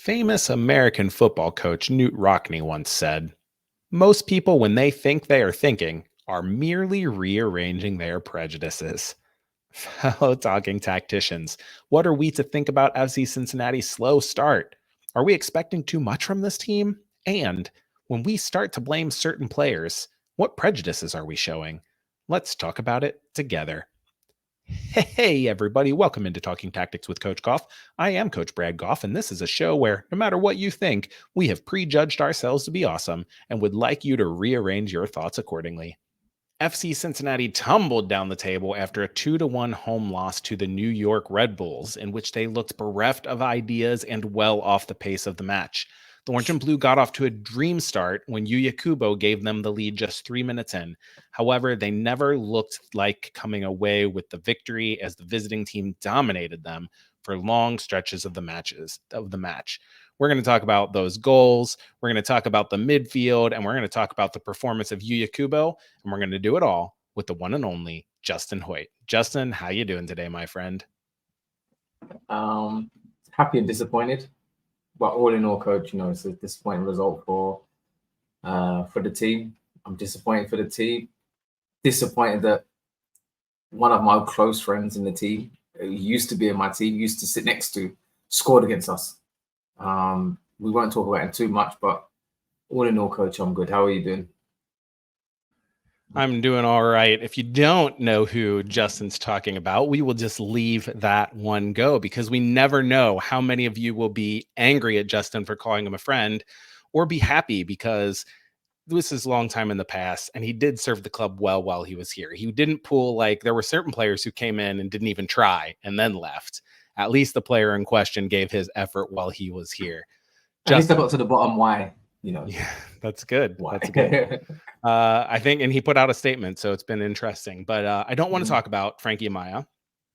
Famous American football coach Newt Rockne once said, "Most people, when they think they are thinking, are merely rearranging their prejudices." Fellow talking tacticians, what are we to think about FC Cincinnati's slow start? Are we expecting too much from this team? And when we start to blame certain players, what prejudices are we showing? Let's talk about it together. Hey, everybody, welcome into Talking Tactics with Coach Gough. I am Coach Brad Gough, and this is a show where, no matter what you think, we have prejudged ourselves to be awesome and would like you to rearrange your thoughts accordingly. FC Cincinnati tumbled down the table after a 2-1 home loss to the New York Red Bulls, in which they looked bereft of ideas and well off the pace of the match. The Orange and Blue got off to a dream start when Yuya Kubo gave them the lead just 3 minutes in. However, they never looked like coming away with the victory as the visiting team dominated them for long stretches of the match. We're going to talk about those goals. We're going to talk about the midfield, and we're going to talk about the performance of Yuya Kubo, and we're going to do it all with the one and only Justin Hoyte. Justin, how you doing today, my friend? Happy and disappointed, but all in all, Coach, it's a disappointing result for the team. I'm disappointed for the team. Disappointed that one of my close friends in the team, who used to be in my team, used to sit next to, scored against us. We won't talk about it too much, but all in all, Coach, I'm good. How are you doing? I'm doing all right. If you don't know who Justin's talking about, we will just leave that one go because we never know how many of you will be angry at Justin for calling him a friend or be happy because this is a long time in the past and he did serve the club well while he was here. He didn't pull there were certain players who came in and didn't even try and then left. At least the player in question gave his effort while he was here. At least I got to the bottom why. Yeah, that's good. Why? That's good. I think, and he put out a statement, so it's been interesting. But I don't want to talk about Frankie Amaya.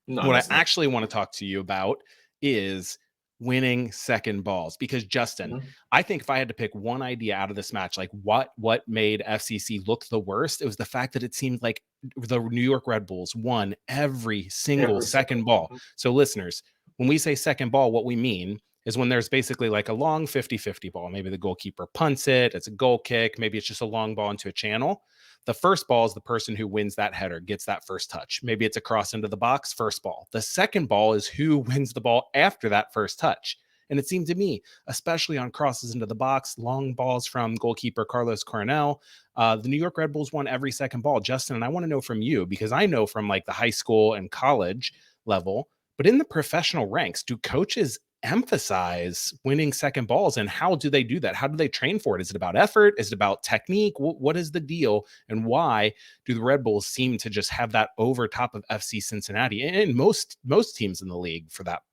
No, what I actually want to talk to you about is winning second balls. Because Justin, I think if I had to pick one idea out of this match, like what made FCC look the worst, it was the fact that it seemed like the New York Red Bulls won every single second ball. So listeners, when we say second ball, what we mean is when there's basically like a long 50-50 ball. Maybe the goalkeeper punts it, it's a goal kick, maybe it's just a long ball into a channel. The first ball is the person who wins that header, gets that first touch. Maybe it's a cross into the box, first ball. The second ball is who wins the ball after that first touch. And it seemed to me, especially on crosses into the box, long balls from goalkeeper Carlos Coronel, the New York Red Bulls won every second ball. Justin, and I want to know from you, because I know from like the high school and college level, but in the professional ranks, do coaches emphasize winning second balls, and how do they do that? How do they train for it? Is it about effort? Is it about technique? What is the deal, and why do the Red Bulls seem to just have that over top of FC Cincinnati and most teams in the league for that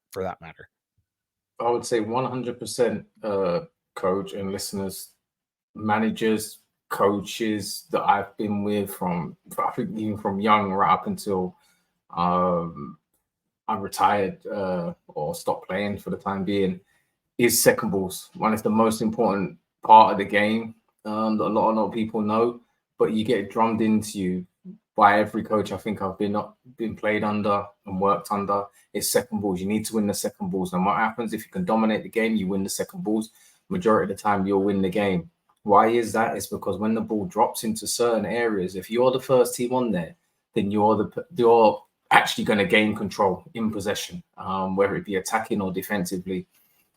matter? I would say 100% coach and listeners, managers, coaches that I've been with from even from young right up until I retired or stopped playing for the time being, is second balls. One is the most important part of the game that a lot of people know, but you get drummed into you by every coach I think I've been played under and worked under. Is second balls. You need to win the second balls. And what happens if you can dominate the game, you win the second balls. Majority of the time, you'll win the game. Why is that? It's because when the ball drops into certain areas, if you're the first team on there, then you're actually going to gain control in possession, whether it be attacking or defensively.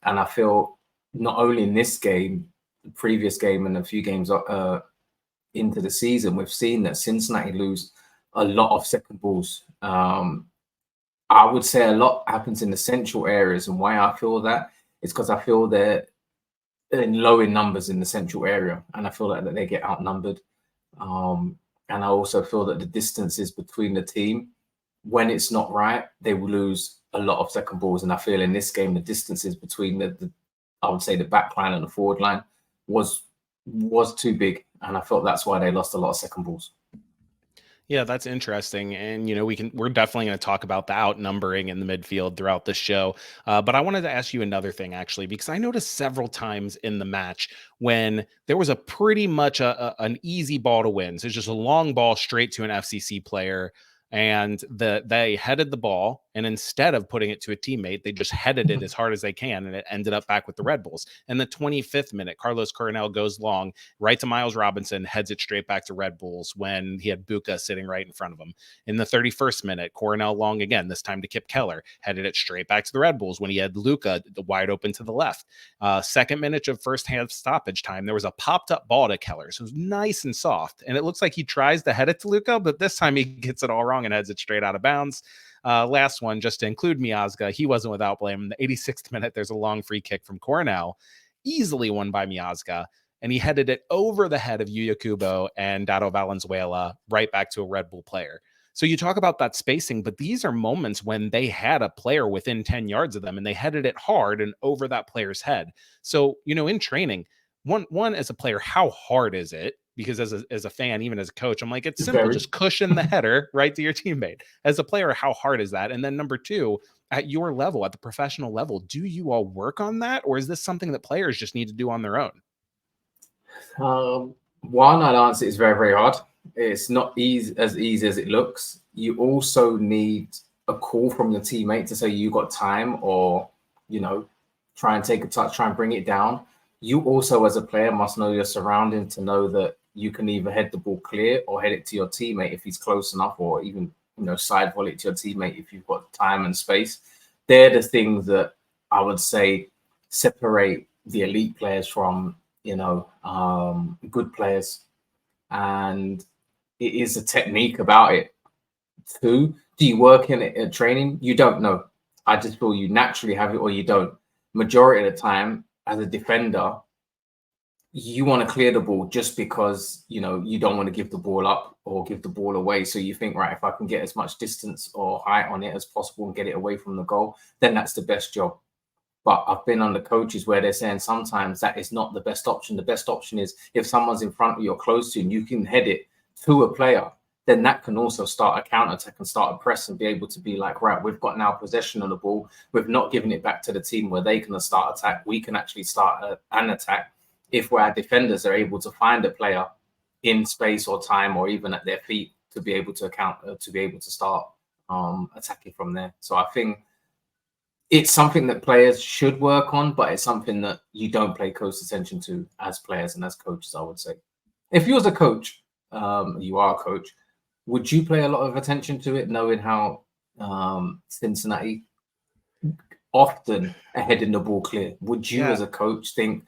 And I feel not only in this game, the previous game and a few games into the season, we've seen that Cincinnati lose a lot of second balls. I would say a lot happens in the central areas. And why I feel that is because I feel they're low in numbers in the central area. And I feel that they get outnumbered. And I also feel that the distances between the team, when it's not right, they will lose a lot of second balls. And I feel in this game, the distances between I would say the back line and the forward line was too big. And I felt that's why they lost a lot of second balls. Yeah, that's interesting. And, we're definitely going to talk about the outnumbering in the midfield throughout the show. But I wanted to ask you another thing, actually, because I noticed several times in the match when there was a pretty much an easy ball to win. So it's just a long ball straight to an FCC player. And they headed the ball And instead of putting it to a teammate, they just headed it as hard as they can, and it ended up back with the Red Bulls. In the 25th minute, Carlos Coronel goes long, right to Miles Robinson, heads it straight back to Red Bulls when he had Buka sitting right in front of him. In the 31st minute, Coronel long again, this time to Kip Keller, headed it straight back to the Red Bulls when he had Luca wide open to the left. Second minute of first half stoppage time, there was a popped up ball to Keller. So it was nice and soft. And it looks like he tries to head it to Luca, but this time he gets it all wrong and heads it straight out of bounds. Last one, just to include Miazga, he wasn't without blame. In the 86th minute, there's a long free kick from Coronel, easily won by Miazga, and he headed it over the head of Yuya Kubo and Dado Valenzuela right back to a Red Bull player. So you talk about that spacing, but these are moments when they had a player within 10 yards of them and they headed it hard and over that player's head. So, in training, one as a player, how hard is it? Because as a fan, even as a coach, I'm like, it's simple. Just cushion the header right to your teammate. As a player, how hard is that? And then number two, at your level, at the professional level, do you all work on that? Or is this something that players just need to do on their own? One, I'd answer it's very, very hard. It's not as easy as it looks. You also need a call from your teammate to say you got time, or, try and take a touch, try and bring it down. You also, as a player, must know your surroundings to know that you can either head the ball clear or head it to your teammate if he's close enough, or even, side volley it to your teammate if you've got time and space. They're the things that I would say separate the elite players from, good players. And it is a technique about it. Two, do you work in it at training? You don't know. I just feel you naturally have it or you don't. Majority of the time, as a defender, you want to clear the ball just because, you don't want to give the ball up or give the ball away. So you think, right, if I can get as much distance or height on it as possible and get it away from the goal, then that's the best job. But I've been under coaches where they're saying sometimes that is not the best option. The best option is if someone's in front of you or close to you and you can head it to a player, then that can also start a counter-attack and start a press and be able to be like, right, we've got now possession of the ball. We've not given it back to the team where they can start attack. We can actually start an attack if our defenders are able to find a player in space or time or even at their feet to be able to start attacking from there. So I think it's something that players should work on, but it's something that you don't pay close attention to as players and as coaches, I would say. If you was a coach, you are a coach, would you pay a lot of attention to it, knowing how Cincinnati often are heading the ball clear? Would you, as a coach, think,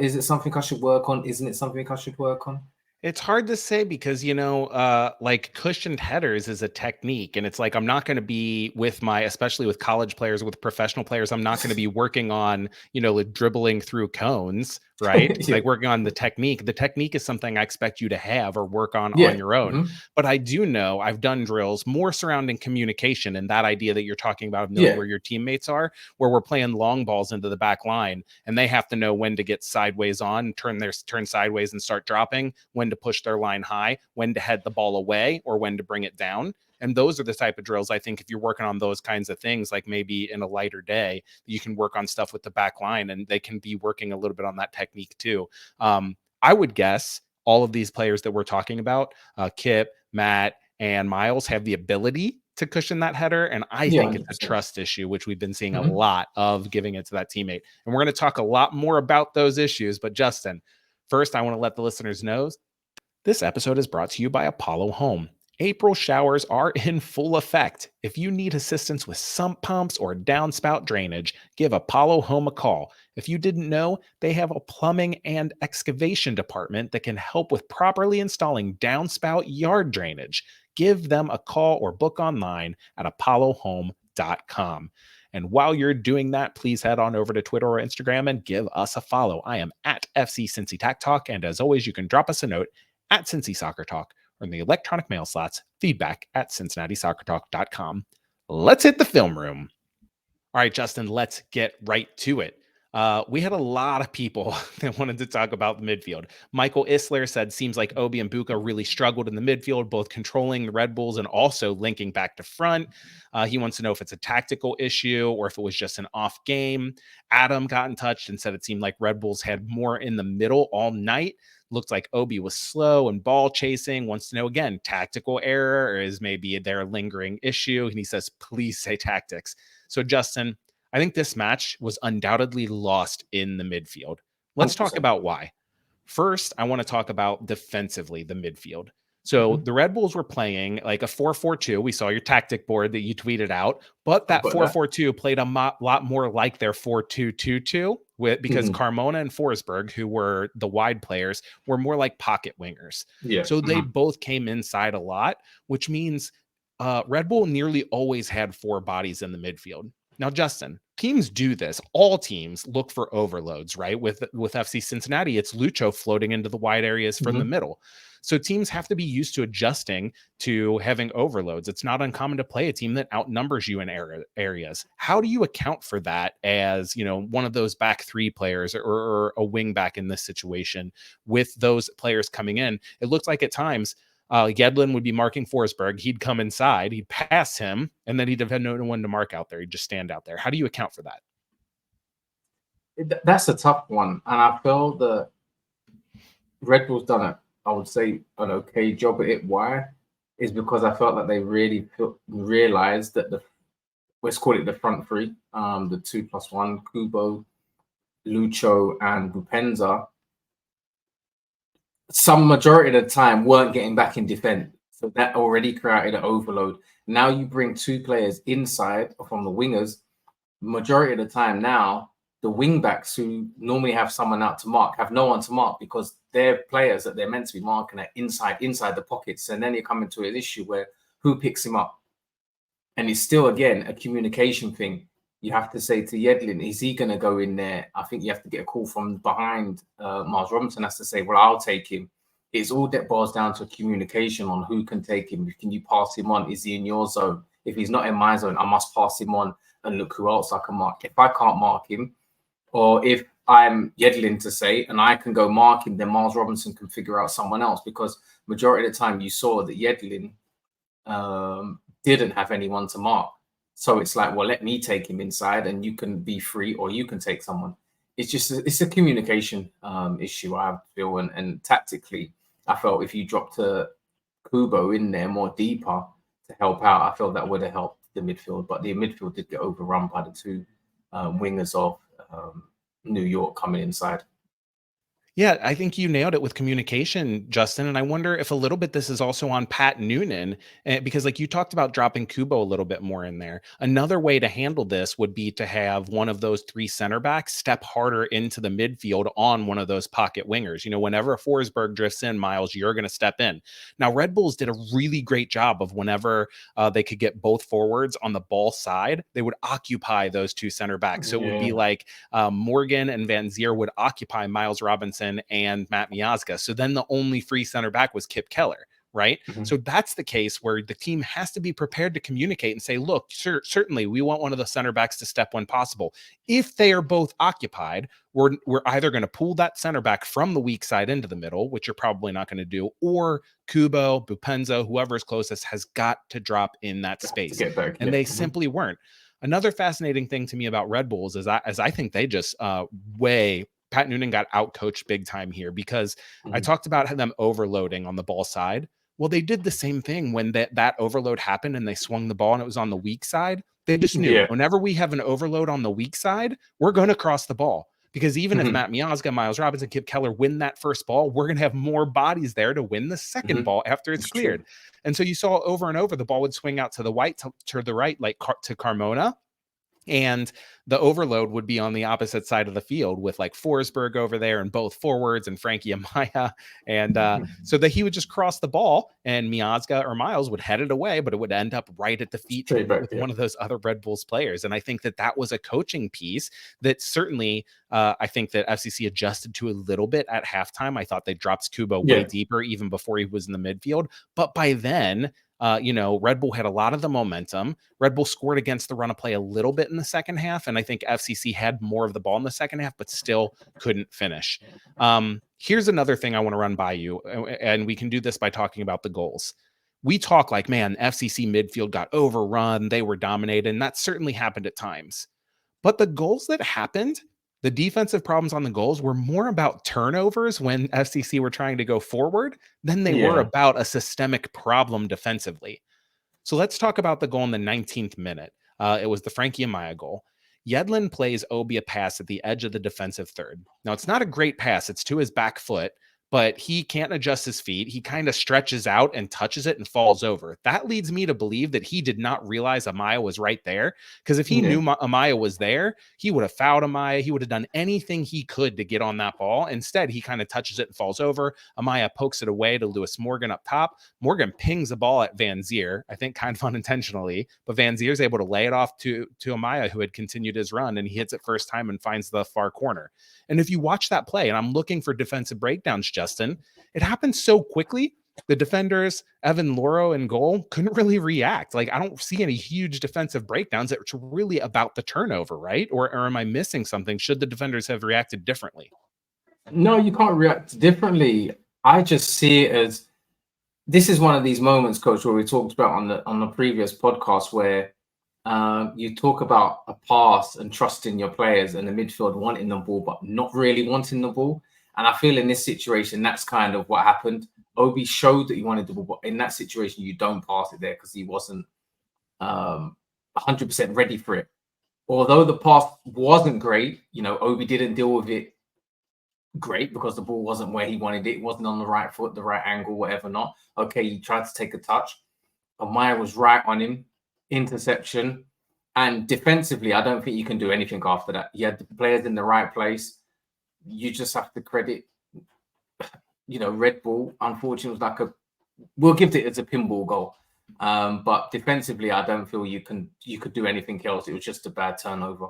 is it something I should work on? Isn't it something I should work on? It's hard to say because, like cushioned headers is a technique. And it's like, I'm not going to be especially with college players, with professional players, I'm not going to be working on, like dribbling through cones, right? Yeah. Like working on the technique. The technique is something I expect you to have or work on your own. Mm-hmm. But I do know I've done drills more surrounding communication and that idea that you're talking about of knowing where your teammates are, where we're playing long balls into the back line and they have to know when to get sideways on, turn sideways and start dropping, when to push their line high, when to head the ball away or when to bring it down. And those are the type of drills I think if you're working on those kinds of things, like maybe in a lighter day, you can work on stuff with the back line and they can be working a little bit on that technique too. I would guess all of these players that we're talking about, Kip, Matt, and Miles, have the ability to cushion that header. And I think it's a trust issue, which we've been seeing a lot of giving it to that teammate. And we're going to talk a lot more about those issues. But Justin, first, I want to let the listeners know this episode is brought to you by Apollo Home. April showers are in full effect. If you need assistance with sump pumps or downspout drainage, give Apollo Home a call. If you didn't know, they have a plumbing and excavation department that can help with properly installing downspout yard drainage. Give them a call or book online at apollohome.com. And while you're doing that, please head on over to Twitter or Instagram and give us a follow. I am at FC Cincinnati Talk. And as always, you can drop us a note at Cincy Soccer Talk or in the electronic mail slots, feedback at cincinnati-soccertalk.com. Let's hit the film room. All right, Justin, let's get right to it. We had a lot of people that wanted to talk about the midfield. Michael Isler said, seems like Obi and Buka really struggled in the midfield, both controlling the Red Bulls and also linking back to front. He wants to know if it's a tactical issue or if it was just an off game. Adam got in touch and said it seemed like Red Bulls had more in the middle all night. Looked like Obi was slow and ball chasing. Wants to know again, tactical error or is maybe their lingering issue? And he says, please say tactics. So Justin, I think this match was undoubtedly lost in the midfield. Let's 100%. talk about why. First, I want to talk about defensively, the midfield. So the Red Bulls were playing like a 4-4-2. We saw your tactic board that you tweeted out, but that 4-4-2 played a lot more like their 4-2-2-2 because Carmona and Forsberg, who were the wide players, were more like pocket wingers. Yeah. So they both came inside a lot, which means Red Bull nearly always had 4 bodies in the midfield. Now, Justin, teams do this. All teams look for overloads, right? With FC Cincinnati, it's Lucho floating into the wide areas from the middle. So teams have to be used to adjusting to having overloads. It's not uncommon to play a team that outnumbers you in areas. How do you account for that as, you know, one of those back 3 players or a wing back in this situation with those players coming in? It looks like at times Yedlin would be marking Forsberg. He'd come inside, he'd pass him, and then he'd have had no one to mark out there. He'd just stand out there. How do you account for that? That's a tough one. And I feel that Red Bull's done it, I would say, an okay job at it. Why? Is because I felt that they really realized that let's call it the front 3, the 2+1, Kubo, Lucho, and Bupenza, some majority of the time weren't getting back in defense. So that already created an overload. Now you bring 2 players inside from the wingers. Majority of the time now, the wing backs who normally have someone out to mark have no one to mark because they're players that they're meant to be marking at inside the pockets. And then you come into an issue where who picks him up? And it's still, again, a communication thing. You have to say to Yedlin, is he going to go in there? I think you have to get a call from behind. Miles Robinson has to say, well, I'll take him. It's all that boils down to communication on who can take him. Can you pass him on? Is he in your zone? If he's not in my zone, I must pass him on and look who else I can mark. If I can't mark him, or if I'm Yedlin to say, and I can go mark him, then Miles Robinson can figure out someone else, because majority of the time you saw that Yedlin didn't have anyone to mark. So it's like, well, let me take him inside and you can be free, or you can take someone. It's a communication issue, I feel. And tactically, I felt if you dropped Kubo in there more deeper to help out, I felt that would have helped the midfield. But the midfield did get overrun by the 2 wingers of New York coming inside. Yeah, I think you nailed it with communication, Justin. And I wonder if a little bit this is also on Pat Noonan, because like you talked about dropping Kubo a little bit more in there. Another way to handle this would be to have one of those 3 center backs step harder into the midfield on one of those pocket wingers. You know, whenever a Forsberg drifts in, Miles, you're going to step in. Now, Red Bulls did a really great job of whenever they could get both forwards on the ball side, they would occupy those 2 center backs. So it would be like Morgan and Van Zier would occupy Miles Robinson and Matt Miazga. So then the only free center back was Kip Keller, right? So that's the case where the team has to be prepared to communicate and say, look, certainly we want one of the center backs to step when possible. If they are both occupied, we're either going to pull that center back from the weak side into the middle, which you're probably not going to do, or Kubo, Bupenza, whoever's closest has got to drop in that space. And they simply weren't. Another fascinating thing to me about Red Bulls is I think they just Pat Noonan got out-coached big time here, because I talked about them overloading on the ball side. Well, they did the same thing when that overload happened and they swung the ball and it was on the weak side. They just knew whenever we have an overload on the weak side, we're going to cross the ball. Because even if Matt Miazga, Miles Robinson, Kip Keller win that first ball, we're going to have more bodies there to win the second ball after it's cleared. True. And so you saw over and over, the ball would swing out to the right, like to Carmona. And the overload would be on the opposite side of the field with like Forsberg over there and both forwards and Frankie Amaya. And so that he would just cross the ball and Miazga or Miles would head it away, but it would end up right at the feet with one of those other Red Bulls players. And I think that was a coaching piece that certainly I think that FCC adjusted to a little bit at halftime. I thought they dropped Kubo way deeper even before he was in the midfield. But by then, Red Bull had a lot of the momentum. Red Bull scored against the run of play a little bit in the second half, and I think FCC had more of the ball in the second half, but still couldn't finish. Here's another thing I want to run by you, and we can do this by talking about the goals. We talk like, man, FCC midfield got overrun, they were dominated, and that certainly happened at times. But the goals that happened, the defensive problems on the goals were more about turnovers when FCC were trying to go forward than they were about a systemic problem defensively. So let's talk about the goal in the 19th minute. It was the Frankie Amaya goal. Yedlin plays Obi a pass at the edge of the defensive third. Now, it's not a great pass. It's to his back foot, but he can't adjust his feet. He kind of stretches out and touches it and falls over. That leads me to believe that he did not realize Amaya was right there, because if he knew Amaya was there, he would have fouled Amaya. He would have done anything he could to get on that ball. Instead, he kind of touches it and falls over. Amaya pokes it away to Lewis Morgan up top. Morgan pings the ball at Van Zier, I think kind of unintentionally, but Van Zier is able to lay it off to Amaya, who had continued his run, and he hits it first time and finds the far corner. And if you watch that play, and I'm looking for defensive breakdowns, Justin, it happened so quickly. The defenders, Evan Loro and goal, couldn't really react. Like, I don't see any huge defensive breakdowns. It's really about the turnover, right? Or am I missing something? Should the defenders have reacted differently? No, you can't react differently. I just see it as, this is one of these moments, Coach, where we talked about on the previous podcast, where you talk about a pass and trusting your players and the midfield wanting the ball, but not really wanting the ball. And I feel in this situation, that's kind of what happened. Obi showed that he wanted the ball, but in that situation, you don't pass it there because he wasn't 100% ready for it. Although the pass wasn't great, Obi didn't deal with it great because the ball wasn't where he wanted it. It wasn't on the right foot, the right angle, whatever not. Okay, he tried to take a touch. Amaya was right on him. Interception. And defensively, I don't think you can do anything after that. You had the players in the right place. You just have to credit, Red Bull. Unfortunately, it was we'll give it as a pinball goal. But defensively, I don't feel you could do anything else. It was just a bad turnover.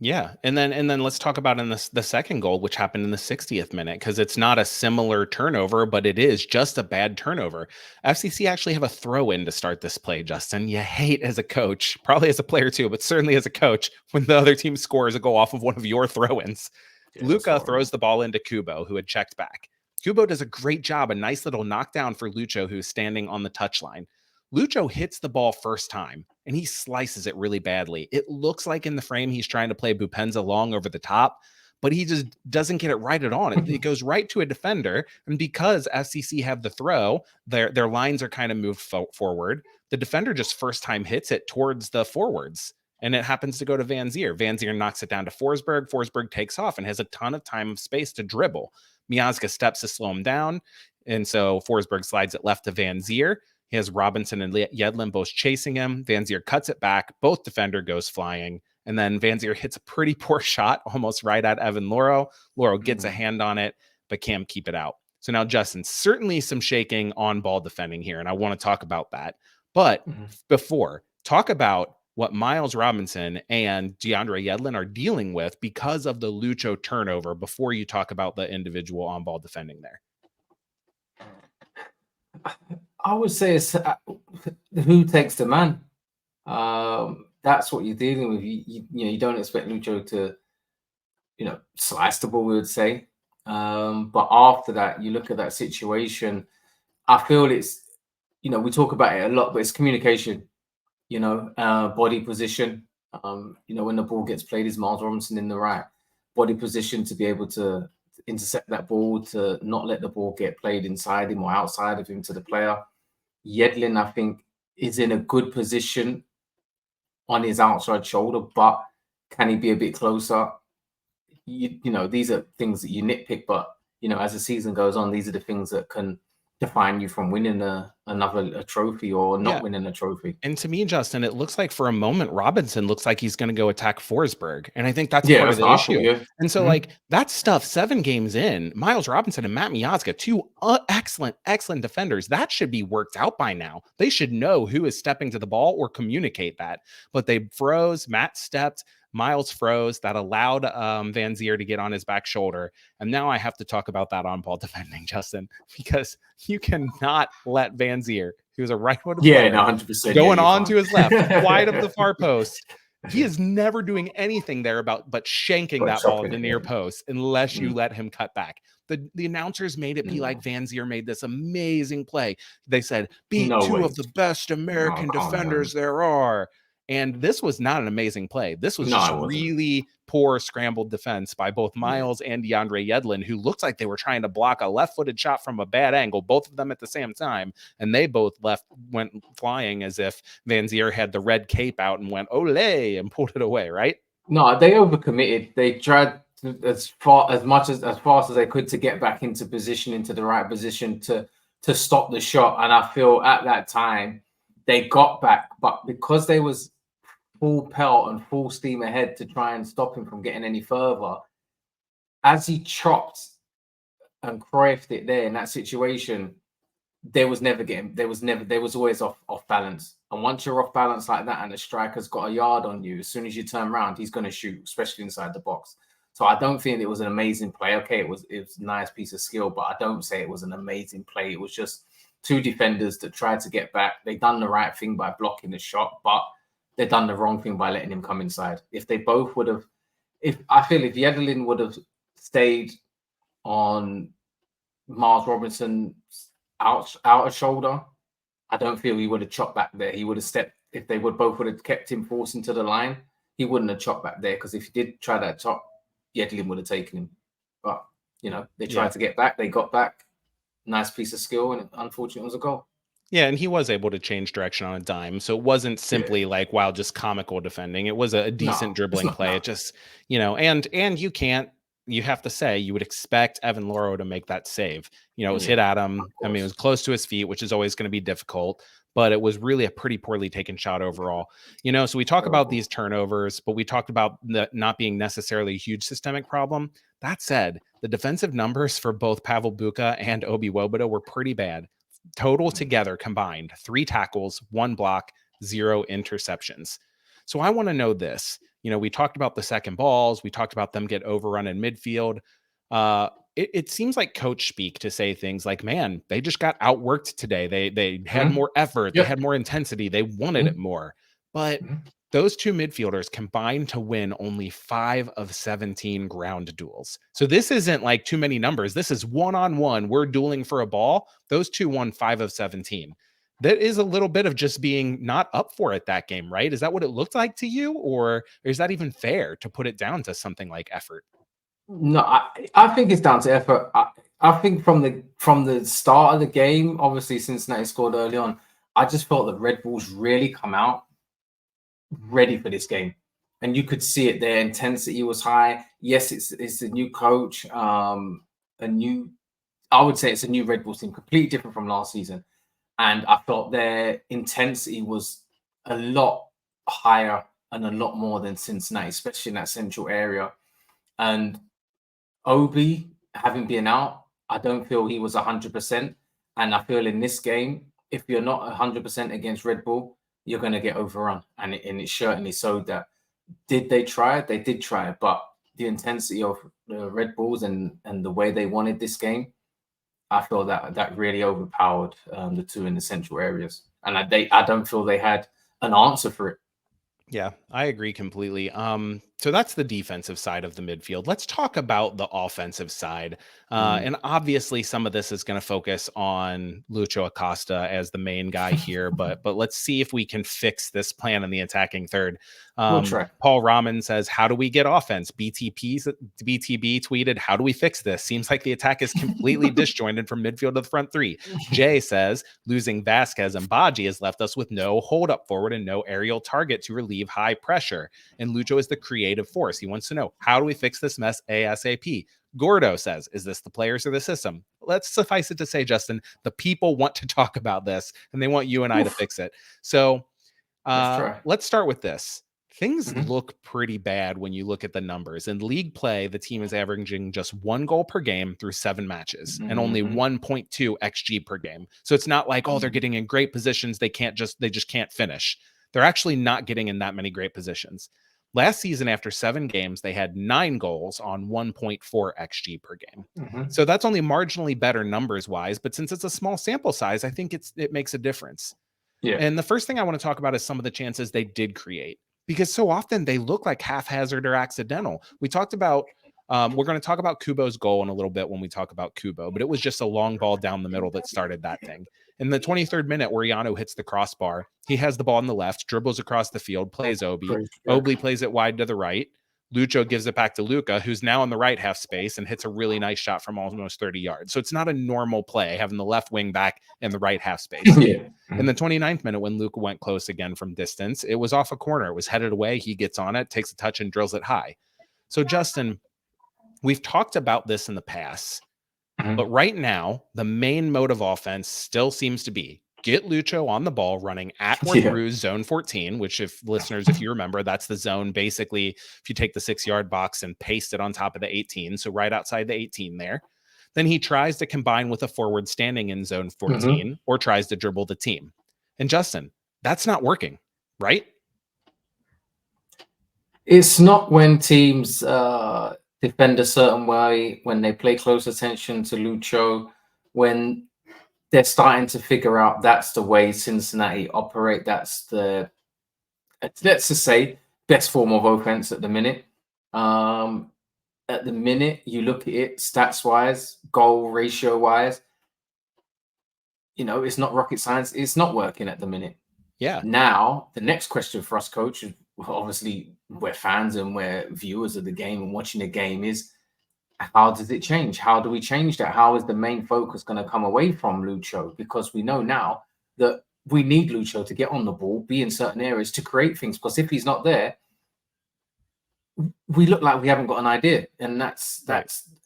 Yeah. And then let's talk about in the second goal, which happened in the 60th minute, because it's not a similar turnover, but it is just a bad turnover. FCC actually have a throw in to start this play, Justin. You hate as a coach, probably as a player too, but certainly as a coach, when the other team scores a goal off of one of your throw-ins. Yeah, Luca throws the ball into Kubo, who had checked back. Kubo does a great job, a nice little knockdown for Lucho, who's standing on the touchline. Lucho hits the ball first time, and he slices it really badly. It looks like in the frame he's trying to play Bupenza long over the top, but he just doesn't get it right at all. It goes right to a defender, and because FCC have the throw, their lines are kind of moved forward. The defender just first time hits it towards the forwards, and it happens to go to Van Zier. Van Zier knocks it down to Forsberg. Forsberg takes off and has a ton of time of space to dribble. Miazga steps to slow him down, and so Forsberg slides it left to Van Zier. He has Robinson and Yedlin both chasing him. Van Zier cuts it back. Both defender goes flying. And then Van Zier hits a pretty poor shot almost right at Evan Loro. Loro gets a hand on it, but can't keep it out. So now, Justin, certainly some shaking on ball defending here, and I want to talk about that. But before, talk about what Miles Robinson and DeAndre Yedlin are dealing with because of the Lucho turnover before you talk about the individual on ball defending there. I would say it's who takes the man. That's what you're dealing with. You don't expect Lucho to, slice the ball, we would say. But after that, you look at that situation. I feel it's, we talk about it a lot, but it's communication. Body position. When the ball gets played, is Miles Robinson in the right body position to be able to intercept that ball, to not let the ball get played inside him or outside of him to the player. Yedlin, I think, is in a good position on his outside shoulder, but can he be a bit closer? These are things that you nitpick, but as the season goes on, these are the things that can define you from winning a trophy or not winning a trophy. And to me, Justin, it looks like for a moment Robinson looks like he's going to go attack Forsberg, and I think that's part of the issue. And so like that stuff, 7 games in, Miles Robinson and Matt Miazga, 2 excellent defenders, that should be worked out by now. They should know who is stepping to the ball or communicate that, but they froze. Matt stepped, Miles froze. That allowed Van Zier to get on his back shoulder. And now I have to talk about that on ball defending, Justin, because you cannot let Van Zier, He was a right-footed Yeah, player no, 100%. going Yeah, on to his left, wide of the far post. He is never doing anything there but shanking that ball at the near post unless you let him cut back. The announcers made it be like Van Zier made this amazing play. They said, beat two of the best American defenders there are. And this was not an amazing play. This was just really poor scrambled defense by both Miles and DeAndre Yedlin, who looked like they were trying to block a left-footed shot from a bad angle, both of them at the same time. And they both went flying as if Van Zier had the red cape out and went, ole, and pulled it away, right? No, they overcommitted. They tried as fast as they could to get back into position, into the right position to stop the shot. And I feel at that time they got back, but because they was full pelt and full steam ahead to try and stop him from getting any further, as he chopped and Cruyffed it there in that situation, there was always off balance. And once you're off balance like that and the striker's got a yard on you, as soon as you turn around, he's going to shoot, especially inside the box. So I don't think it was an amazing play. Okay, it was a nice piece of skill, but I don't say it was an amazing play. It was just two defenders that tried to get back. They done the right thing by blocking the shot, but they done the wrong thing by letting him come inside. If they both would have, if Yedlin would have stayed on Miles Robinson's outer shoulder, I don't feel he would have chopped back there. He would have stepped, if they would have kept him forcing to the line, he wouldn't have chopped back there, because if he did try that chop, Yedlin would have taken him. But, they tried to get back. They got back. Nice piece of skill, and unfortunately it was a goal. Yeah, and he was able to change direction on a dime. So it wasn't simply like, wow, just comical defending. It was a decent dribbling play. It just, and you have to say, you would expect Evan Loro to make that save. It was hit at him. I mean, it was close to his feet, which is always going to be difficult, but it was really a pretty poorly taken shot overall. So we talk about these turnovers, but we talked about not being necessarily a huge systemic problem. That said, the defensive numbers for both Pavel Buka and Obi Woboda were pretty bad. Total together combined, 3 tackles, 1 block, 0 interceptions. So I want to know this. We talked about the second balls. We talked about them get overrun in midfield. It seems like coach speak to say things like, man, they just got outworked today. They had more effort. They had more intensity. They wanted it more. But those two midfielders combined to win only 5 of 17 ground duels. So this isn't like too many numbers. This is one-on-one. We're dueling for a ball. Those two won 5 of 17. That is a little bit of just being not up for it that game, right? Is that what it looked like to you? Or is that even fair to put it down to something like effort? No, I think it's down to effort. I think from the start of the game, obviously Cincinnati scored early on. I just felt that Red Bulls really come out ready for this game, and you could see it. Their intensity was high. Yes, it's a new coach, I would say it's a new Red Bulls team, completely different from last season, and I felt their intensity was a lot higher and a lot more than Cincinnati, especially in that central area. And Obi, having been out, I don't feel he was 100%, and I feel in this game, if you're not 100% against Red Bull, you're going to get overrun. And it certainly showed that. Did they try it? They did try it. But the intensity of the Red Bulls and the way they wanted this game, I feel that really overpowered the two in the central areas. And I don't feel they had an answer for it. Yeah, I agree completely. So that's the defensive side of the midfield. Let's talk about the offensive side. And obviously some of this is going to focus on Lucho Acosta as the main guy here, but let's see if we can fix this plan in the attacking third. We'll try. Paul Rahman says, how do we get offense? BTB tweeted, how do we fix this? Seems like the attack is completely disjointed from midfield to the front three. Jay says, losing Vasquez and Baji has left us with no hold up forward and no aerial target to relieve high pressure. And Lucho is the creative force. He wants to know, how do we fix this mess ASAP? Gordo says, is this the players or the system? Let's suffice it to say, Justin, the people want to talk about this and they want you and I to fix it. So let's start with this. Things look pretty bad when you look at the numbers. In league play, the team is averaging just 1 goal per game through 7 matches and only 1.2 XG per game. So it's not like, oh, they're getting in great positions. They just can't finish. They're actually not getting in that many great positions. Last season, after 7 games, they had 9 goals on 1.4 XG per game. So that's only marginally better numbers wise, but since it's a small sample size, I think it makes a difference. Yeah. And the first thing I want to talk about is some of the chances they did create, because so often they look like haphazard or accidental. We talked about, we're going to talk about Kubo's goal in a little bit when we talk about Kubo, but it was just a long ball down the middle that started that thing. In the 23rd minute, Oriano hits the crossbar. He has the ball on the left, dribbles across the field, plays Obi. Obi plays it wide to the right. Lucho gives it back to Luca, who's now in the right half space and hits a really nice shot from almost 30 yards. So it's not a normal play having the left wing back in the right half space. Yeah. In the 29th minute, when Luca went close again from distance, it was off a corner. It was headed away. He gets on it, takes a touch, and drills it high. So, Justin, we've talked about this in the past, but right now, the main mode of offense still seems to be get Lucho on the ball running at or through zone 14, which if you remember, that's the zone. Basically, if you take the 6-yard box and paste it on top of the 18, so right outside the 18 there, then he tries to combine with a forward standing in zone 14 or tries to dribble the team. And Justin, that's not working, right? It's not when teams defend a certain way, when they play close attention to Lucho, when they're starting to figure out that's the way Cincinnati operate. That's the, let's just say, best form of offense at the minute. At the minute, you look at it stats-wise, goal ratio-wise, it's not rocket science. It's not working at the minute. Yeah. Now, the next question for us, Coach, obviously we're fans and we're viewers of the game and watching the game, is how does it change? How do we change that? How is the main focus going to come away from Lucho? Because we know now that we need Lucho to get on the ball, be in certain areas to create things. Because if he's not there, we look like we haven't got an idea. And that's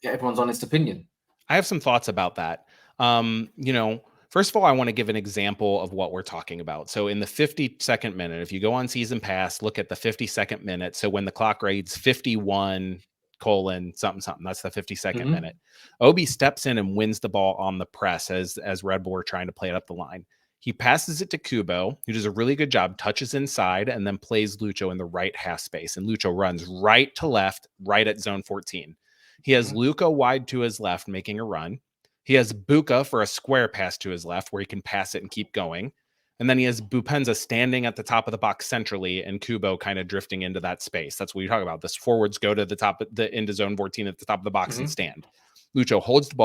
everyone's honest opinion. I have some thoughts about that. First of all, I want to give an example of what we're talking about. So in the 52nd minute, if you go on Season Pass, look at the 52nd minute. So when the clock reads 51:something, that's the 52nd minute. Obi steps in and wins the ball on the press as Red Bull are trying to play it up the line. He passes it to Kubo, who does a really good job, touches inside, and then plays Lucho in the right half space. And Lucho runs right to left, right at zone 14. He has Luca wide to his left, making a run. He has Buka for a square pass to his left where he can pass it and keep going. And then he has Bupenza standing at the top of the box centrally and Kubo kind of drifting into that space. That's what you talk about. This forwards go to the top of into zone 14 at the top of the box and stand. Lucho holds the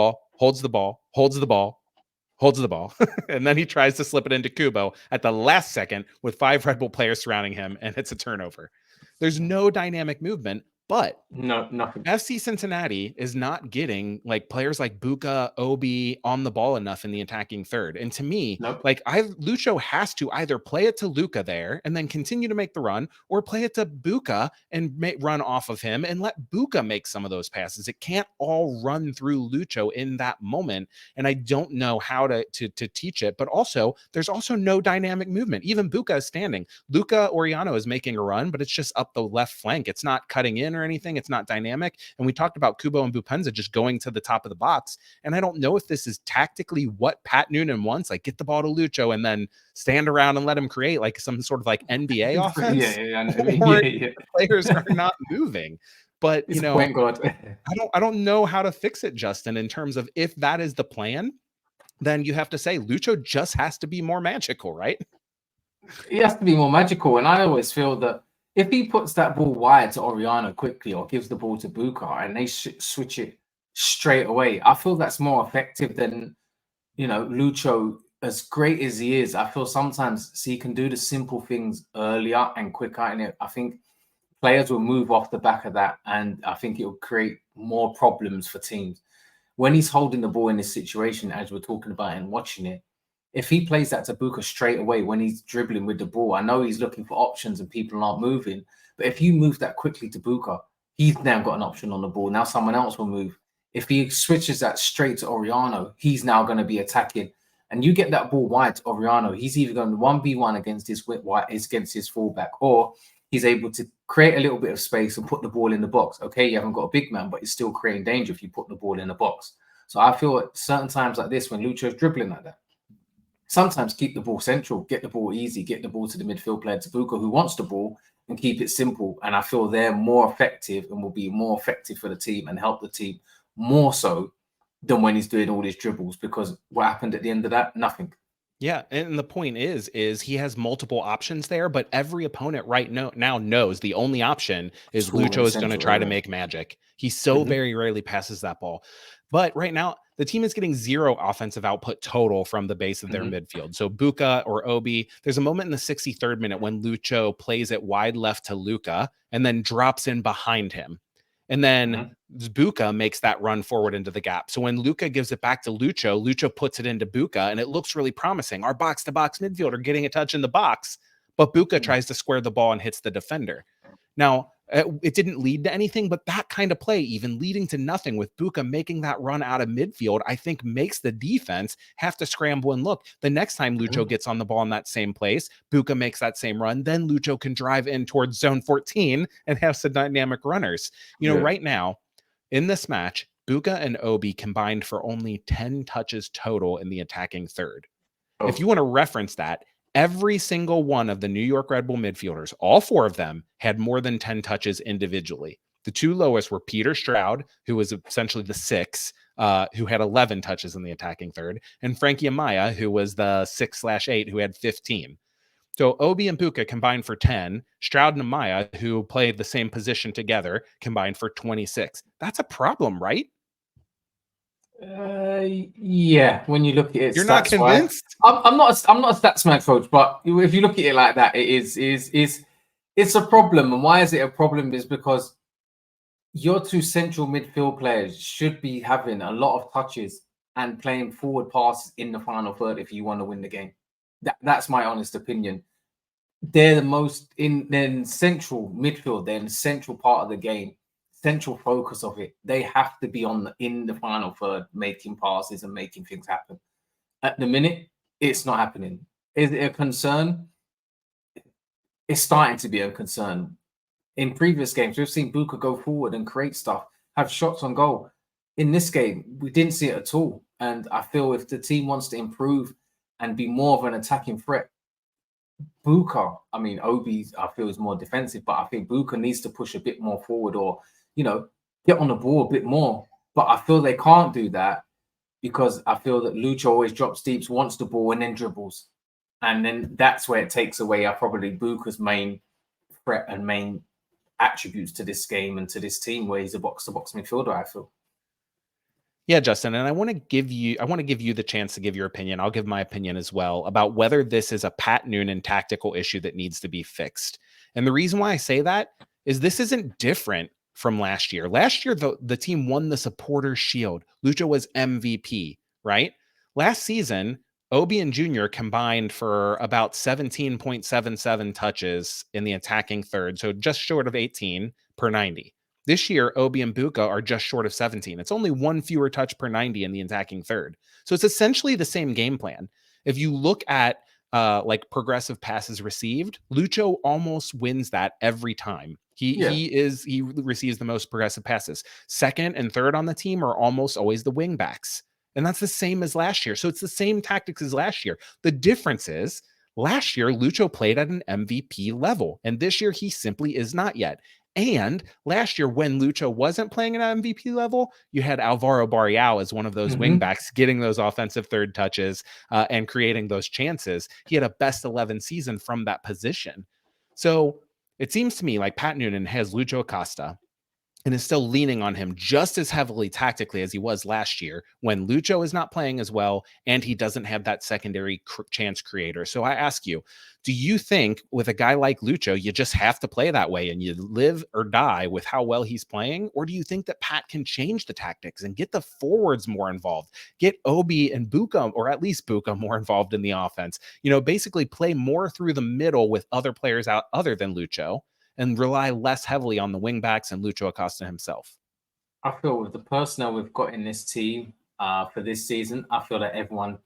ball, and then he tries to slip it into Kubo at the last second with 5 Red Bull players surrounding him, and it's a turnover. There's no dynamic movement, but nothing. FC Cincinnati is not getting like players like Buka, Obi on the ball enough in the attacking third. And to me, Lucho has to either play it to Luca there and then continue to make the run, or play it to Buka and run off of him and let Buka make some of those passes. It can't all run through Lucho in that moment. And I don't know how to teach it, but also there's also no dynamic movement. Even Buka is standing. Luca Oriano is making a run, but it's just up the left flank. It's not cutting in or anything. It's not dynamic. And we talked about Kubo and Bupenza just going to the top of the box. And I don't know if this is tactically what Pat Noonan wants, like get the ball to Lucho and then stand around and let him create like some sort of like NBA offense. Players are not moving. But I don't know how to fix it, Justin, in terms of if that is the plan, then you have to say Lucho just has to be more magical, right? He has to be more magical. And I always feel that if he puts that ball wide to Oriano quickly or gives the ball to Buka and they switch it straight away, I feel that's more effective than, Lucho, as great as he is. I feel sometimes he can do the simple things earlier and quicker. And I think players will move off the back of that. And I think it will create more problems for teams. When he's holding the ball in this situation, as we're talking about and watching it, if he plays that to Buka straight away when he's dribbling with the ball, I know he's looking for options and people aren't moving. But if you move that quickly to Buka, he's now got an option on the ball. Now someone else will move. If he switches that straight to Oriano, he's now going to be attacking. And you get that ball wide to Oriano, he's either going 1v1 against his fullback, or he's able to create a little bit of space and put the ball in the box. Okay, you haven't got a big man, but you're still creating danger if you put the ball in the box. So I feel at certain times like this, when Lucho's dribbling like that, sometimes keep the ball central, get the ball easy, get the ball to the midfield player, to Buka, who wants the ball, and keep it simple. And I feel they're more effective and will be more effective for the team and help the team more so than when he's doing all his dribbles, because what happened at the end of that? Nothing. Yeah, and the point is he has multiple options there, but every opponent now knows the only option is Score in Lucho the is going to central try to area. make magic. He so very rarely passes that ball. But right now, the team is getting 0 offensive output total from the base of their midfield. So Buka or Obi, there's a moment in the 63rd minute when Lucho plays it wide left to Luka and then drops in behind him. And then Buka makes that run forward into the gap. So when Luka gives it back to Lucho, Lucho puts it into Buka, and it looks really promising. Our box-to-box midfielder getting a touch in the box, but Buka tries to square the ball and hits the defender. Now, it didn't lead to anything, but that kind of play, even leading to nothing with Buka making that run out of midfield, I think makes the defense have to scramble and look. The next time Lucho gets on the ball in that same place, Buka makes that same run, then Lucho can drive in towards zone 14 and have some dynamic runners. You know, right now, in this match, Buka and Obi combined for only 10 touches total in the attacking third. If you want to reference that, every single one of the New York Red Bull midfielders, all 4 of them, had more than 10 touches individually. The 2 lowest were Peter Stroud, who was essentially the 6, who had 11 touches in the attacking third, and Frankie Amaya, who was the 6/8, who had 15. So Obi and Buka combined for 10. Stroud and Amaya, who played the same position together, combined for 26. That's a problem, right? Yeah, when you look at it, you're not convinced. I'm not a stats man coach, but if you look at it like that, it's a problem. And why is it a problem? Is because your 2 central midfield players should be having a lot of touches and playing forward passes in the final third if you want to win the game. That's my honest opinion. They're the most in central midfield. They're in the central part of the game, central focus of it. They have to be in the final third, making passes and making things happen. At the minute, it's not happening. Is it a concern? It's starting to be a concern. In previous games, we've seen Buka go forward and create stuff, have shots on goal. In this game, we didn't see it at all. And I feel if the team wants to improve and be more of an attacking threat, Buka, I mean, Obi, I feel is more defensive, but I think Buka needs to push a bit more forward or, get on the ball a bit more. But I feel they can't do that because I feel that Lucho always drops deep, wants the ball, and then dribbles. And then that's where it takes away probably Buka's main threat and main attributes to this game and to this team, where he's a box-to-box midfielder, I feel. Yeah, Justin, and I want to give you the chance to give your opinion. I'll give my opinion as well about whether this is a Pat Noonan tactical issue that needs to be fixed. And the reason why I say that is this isn't different from last year. Last year, the team won the Supporters' Shield. Lucho was MVP, right? Last season, Obi and Junior combined for about 17.77 touches in the attacking third, so just short of 18 per 90. This year, Obi and Buka are just short of 17. It's only 1 fewer touch per 90 in the attacking third. So it's essentially the same game plan. If you look at like progressive passes received, Lucho almost wins that every time. He receives the most progressive passes. Second and third on the team are almost always the wing backs. And that's the same as last year. So it's the same tactics as last year. The difference is last year, Lucho played at an MVP level, and this year he simply is not yet. And last year, when Lucho wasn't playing at an MVP level, you had Alvaro Barreal as one of those wingbacks getting those offensive third touches and creating those chances. He had a best 11 season from that position. So it seems to me like Pat Noonan has Lucho Acosta and is still leaning on him just as heavily tactically as he was last year when Lucho is not playing as well and he doesn't have that secondary chance creator. So I ask you, do you think with a guy like Lucho, you just have to play that way and you live or die with how well he's playing? Or do you think that Pat can change the tactics and get the forwards more involved, get Obi and Buka, or at least Buka, more involved in the offense? Basically play more through the middle with other players out other than Lucho, and rely less heavily on the wingbacks and Lucho Acosta himself? I feel with the personnel we've got in this team for this season, I feel that everyone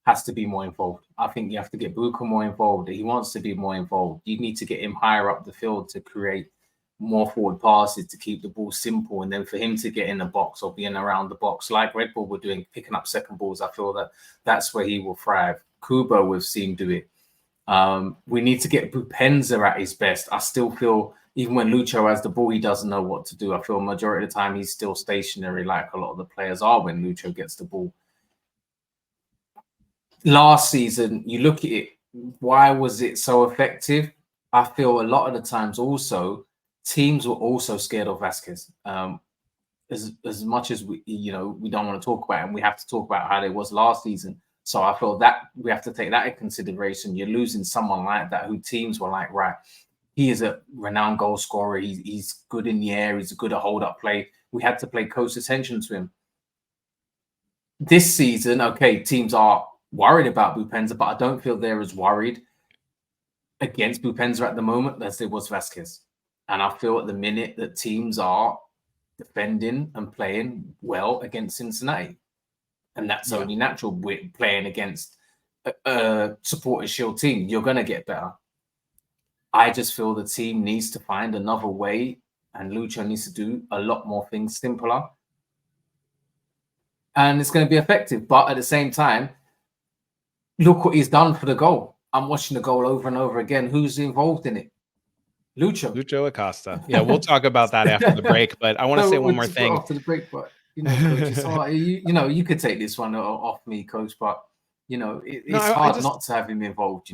has to be more involved. I think you have to get Buka more involved. He wants to be more involved. You need to get him higher up the field to create more forward passes to keep the ball simple. And then for him to get in the box or being around the box like Red Bull were doing, picking up second balls, I feel that that's where he will thrive. Kubo, we've seen do it. We need to get Bupenza at his best. I still feel, even when Lucho has the ball, he doesn't know what to do. I feel majority of the time he's still stationary, like a lot of the players are when Lucho gets the ball. Last season, you look at it, why was it so effective? I feel a lot of the times also, teams were also scared of Vasquez. As much as we don't want to talk about it, and we have to talk about how it was last season. So I feel that we have to take that in consideration. You're losing someone like that who teams were like, right, he is a renowned goal scorer. He's good in the air. He's good at hold-up play. We had to pay close attention to him. This season, okay, teams are worried about Bupenza, but I don't feel they're as worried against Bupenza at the moment as there was Vasquez. And I feel at the minute that teams are defending and playing well against Cincinnati. And that's only natural with playing against a supporter shield team. You're going to get better. I just feel the team needs to find another way, and Lucho needs to do a lot more things simpler. And it's going to be effective. But at the same time, look what he's done for the goal. I'm watching the goal over and over again. Who's involved in it? Lucho Acosta. Yeah, we'll talk about that after the break. But I want to say one more thing. After the break, but Coach, it's hard. You could take this one off me, Coach, but it's hard not to have him involved.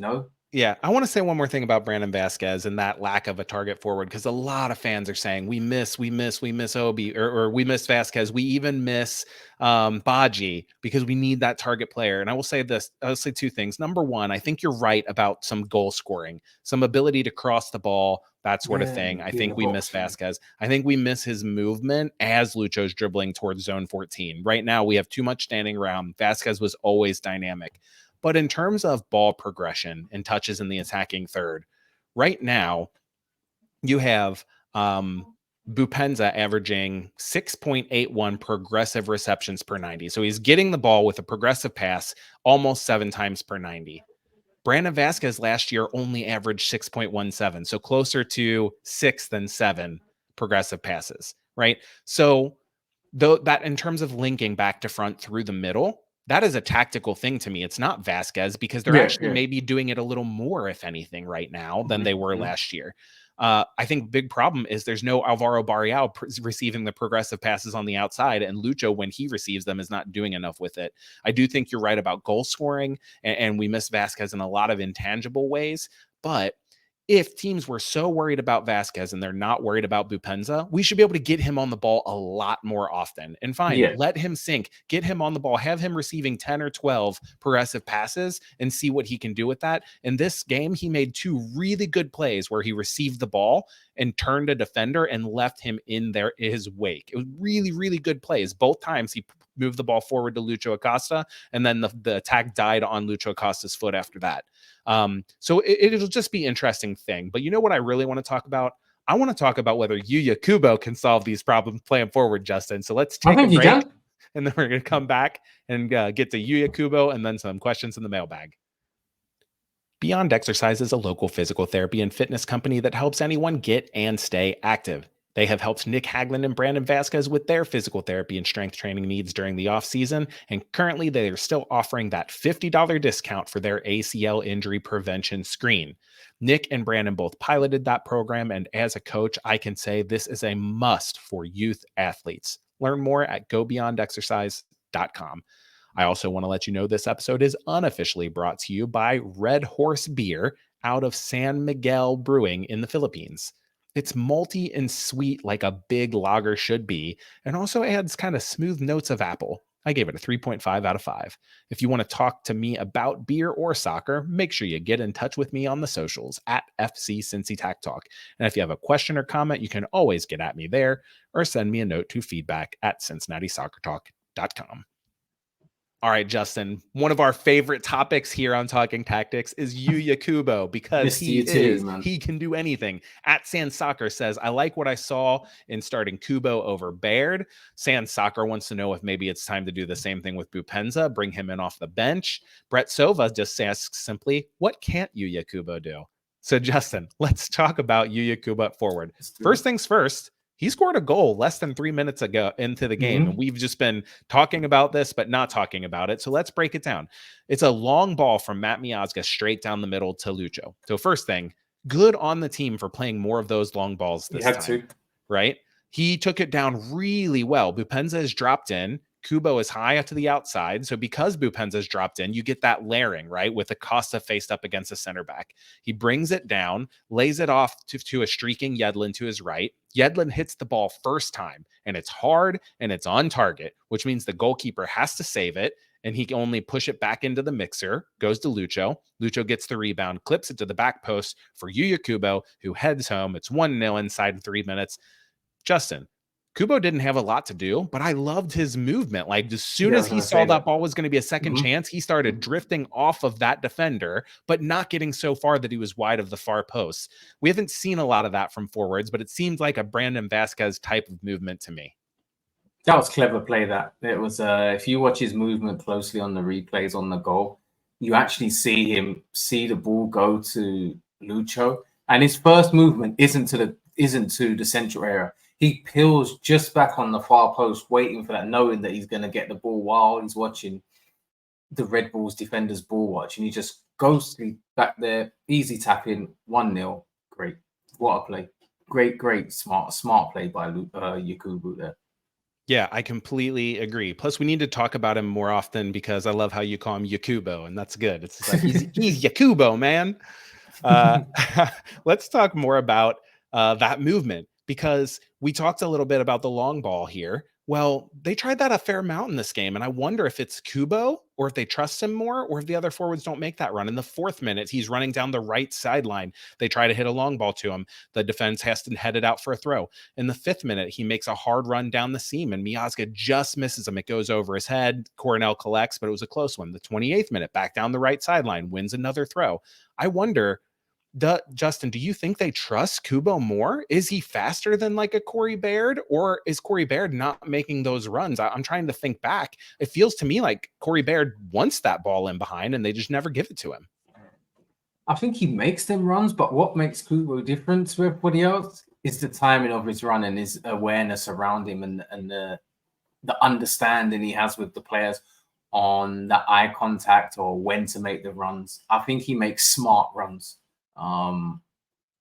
Yeah, I want to say one more thing about Brandon Vasquez and that lack of a target forward, because a lot of fans are saying we miss Obi, or we miss Vasquez. We even miss Baji because we need that target player. And I will say this, I'll say two things. Number one, I think you're right about some goal scoring, some ability to cross the ball, that sort of thing. I think we miss Vasquez. I think we miss his movement as Lucho's dribbling towards zone 14. Right now, we have too much standing around. Vasquez was always dynamic. But in terms of ball progression and touches in the attacking third, right now you have Bupenza averaging 6.81 progressive receptions per 90. So he's getting the ball with a progressive pass almost 7 times per 90. Brandon Vasquez last year only averaged 6.17, so closer to 6 than 7 progressive passes, right? So though that in terms of linking back to front through the middle, that is a tactical thing to me. It's not Vasquez because they're actually maybe doing it a little more, if anything, right now than they were last year. I think big problem is there's no Alvaro Barreal receiving the progressive passes on the outside, and Lucho, when he receives them, is not doing enough with it. I do think you're right about goal scoring, and we miss Vasquez in a lot of intangible ways, but if teams were so worried about Vasquez and they're not worried about Bupenza, we should be able to get him on the ball a lot more often. And fine, let him sink, get him on the ball, have him receiving 10 or 12 progressive passes and see what he can do with that. In this game, he made 2 really good plays where he received the ball and turned a defender and left him in his wake. It was really, really good plays. Both times he moved the ball forward to Lucho Acosta, and then the attack died on Lucho Acosta's foot after that. So it'll just be an interesting thing. But you know what I really want to talk about? I want to talk about whether Yuya Kubo can solve these problems playing forward, Justin. So let's take a break, and then we're going to come back and get to Yuya Kubo and then some questions in the mailbag. Beyond Exercise is a local physical therapy and fitness company that helps anyone get and stay active. They have helped Nick Hagland and Brandon Vasquez with their physical therapy and strength training needs during the off-season, and currently they are still offering that $50 discount for their ACL injury prevention screen. Nick and Brandon both piloted that program, and as a coach, I can say this is a must for youth athletes. Learn more at gobeyondexercise.com. I also want to let you know this episode is unofficially brought to you by Red Horse Beer out of San Miguel Brewing in the Philippines. It's malty and sweet like a big lager should be, and also adds kind of smooth notes of apple. I gave it a 3.5 out of 5. If you want to talk to me about beer or soccer, make sure you get in touch with me on the socials at FC Cincinnati Talk. And if you have a question or comment, you can always get at me there or send me a note to feedback@CincinnatiSoccerTalk.com. All right, Justin, one of our favorite topics here on Talking Tactics is Yuya Kubo because he can do anything. At Sand Soccer says, I like what I saw in starting Kubo over Baird. Sand Soccer wants to know if maybe it's time to do the same thing with Bupenza, bring him in off the bench. Brett Sova just asks simply, what can't Yuya Kubo do? So, Justin, let's talk about Yuya Kubo forward. First things first, He scored a goal less than 3 minutes ago into the game. And we've just been talking about this, but not talking about it. So let's break it down. It's a long ball from Matt Miazga straight down the middle to Lucho. So first thing, good on the team for playing more of those long balls this time, right? He took it down really well. Bupenza is dropped in. Kubo is high up to the outside. So because Bupenza's dropped in, you get that layering, right? With Acosta faced up against the center back. He brings it down, lays it off to a streaking Yedlin to his right. Yedlin hits the ball first time, and it's hard and it's on target, which means the goalkeeper has to save it, and he can only push it back into the mixer. Goes to Lucho. Lucho gets the rebound, clips it to the back post for Yuya Kubo, who heads home. It's 1-0 inside 3 minutes. Justin, Kubo didn't have a lot to do, but I loved his movement. Like as soon as he saw that ball was going to be a second chance, he started drifting off of that defender, but not getting so far that he was wide of the far post. We haven't seen a lot of that from forwards, but it seemed like a Brandon Vasquez type of movement to me. That was clever play. That it was. If you watch his movement closely on the replays on the goal, you actually see him see the ball go to Lucho, and his first movement isn't to the central area. He peels just back on the far post, waiting for that, knowing that he's going to get the ball while he's watching the Red Bulls defenders ball watch. And he just goes back there, easy tapping, 1-0. Great. What a play. Great, smart play by Yuya Kubo there. Yeah, I completely agree. Plus, we need to talk about him more often because I love how you call him Yakubo, and that's good. It's like he's Yakubo, man. Let's talk more about that movement, because we talked a little bit about the long ball here. Well, they tried that a fair amount in this game, and I wonder if it's Kubo or if they trust him more or if the other forwards don't make that run. In the 4th minute, he's running down the right sideline. They try to hit a long ball to him. The defense has to head it out for a throw. In the 5th minute, he makes a hard run down the seam, and Miazga just misses him. It goes over his head. Coronel collects, but it was a close one. The 28th minute, back down the right sideline, wins another throw. I wonder, Justin, do you think they trust Kubo more? Is he faster than like a Corey Baird, or is Corey Baird not making those runs? I'm trying to think back. It feels to me like Corey Baird wants that ball in behind and they just never give it to him. I think he makes them runs, but what makes Kubo different to everybody else is the timing of his run and his awareness around him and the understanding he has with the players on the eye contact or when to make the runs. I think he makes smart runs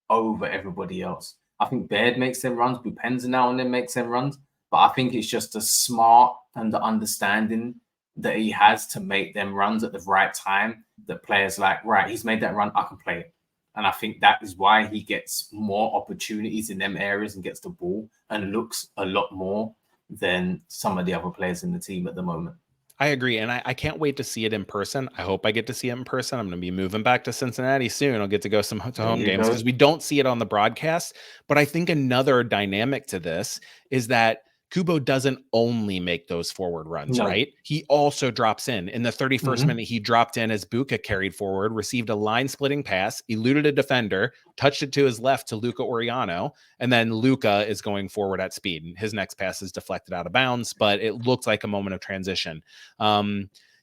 over everybody else. I think Baird makes them runs. Bupenza now and then makes them runs. But I think it's just the smart and the understanding that he has to make them runs at the right time that players like, right, he's made that run, I can play it. And I think that is why he gets more opportunities in them areas and gets the ball and looks a lot more than some of the other players in the team at the moment. I agree. And I can't wait to see it in person. I hope I get to see it in person. I'm going to be moving back to Cincinnati soon. I'll get to go to home games because we don't see it on the broadcast. But I think another dynamic to this is that Kubo doesn't only make those forward runs, right? He also drops in. In the 31st minute, he dropped in as Buka carried forward, received a line-splitting pass, eluded a defender, touched it to his left to Luca Oriano, and then Luca is going forward at speed. His next pass is deflected out of bounds, but it looked like a moment of transition.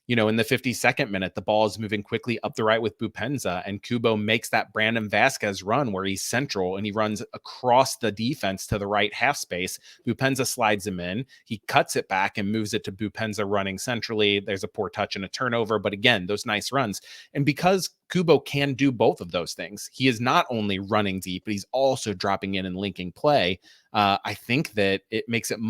In the 52nd minute, the ball is moving quickly up the right with Bupenza, and Kubo makes that Brandon Vasquez run where he's central and he runs across the defense to the right half space. Bupenza slides him in. He cuts it back and moves it to Bupenza running centrally. There's a poor touch and a turnover, but again, those nice runs. And because Kubo can do both of those things, he is not only running deep, but he's also dropping in and linking play. I think that it makes it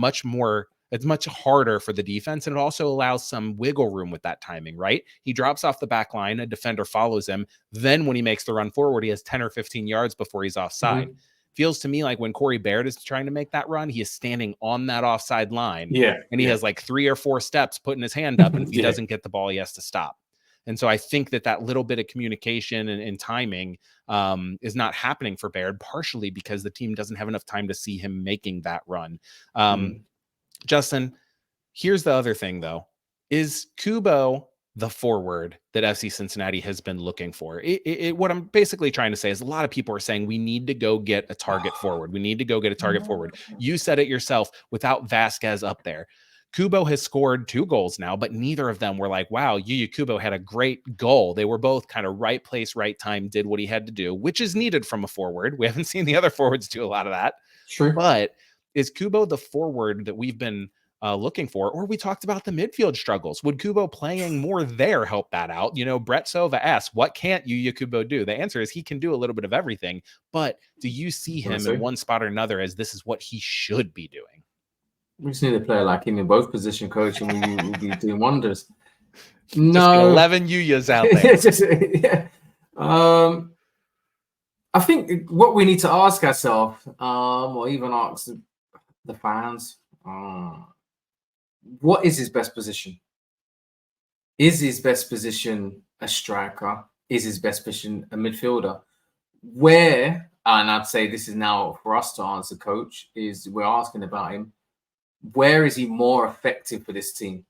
it's much harder for the defense, and it also allows some wiggle room with that timing, right? He drops off the back line, a defender follows him. Then when he makes the run forward, he has 10 or 15 yards before he's offside. Feels to me like when Corey Baird is trying to make that run, he is standing on that offside line. And he has like 3 or 4 steps putting his hand up, and if he doesn't get the ball, he has to stop. And so I think that little bit of communication and timing is not happening for Baird, partially because the team doesn't have enough time to see him making that run. Justin, here's the other thing, though. Is Kubo the forward that FC Cincinnati has been looking for? What I'm basically trying to say is a lot of people are saying we need to go get a target forward. We need to go get a target forward. You said it yourself, without Vasquez up there. Kubo has scored 2 goals now, but neither of them were like, wow, Yuya Kubo had a great goal. They were both kind of right place, right time, did what he had to do, which is needed from a forward. We haven't seen the other forwards do a lot of that. Sure. But Is Kubo the forward that we've been looking for? Or we talked about the midfield struggles. Would Kubo playing more there help that out? Brett Sova asks, what can't Yuya Kubo do? The answer is he can do a little bit of everything. But do you see him in one spot or another as this is what he should be doing? We just need a player like him in both position, coach, and we will be doing wonders. No, just get 11 Yuyas out there. I think what we need to ask ourselves, or even ask the fans, what is his best position? Is his best position a striker? Is his best position a midfielder? Where, and I'd say this is now for us to answer, coach, is we're asking about him. Where is he more effective for this team?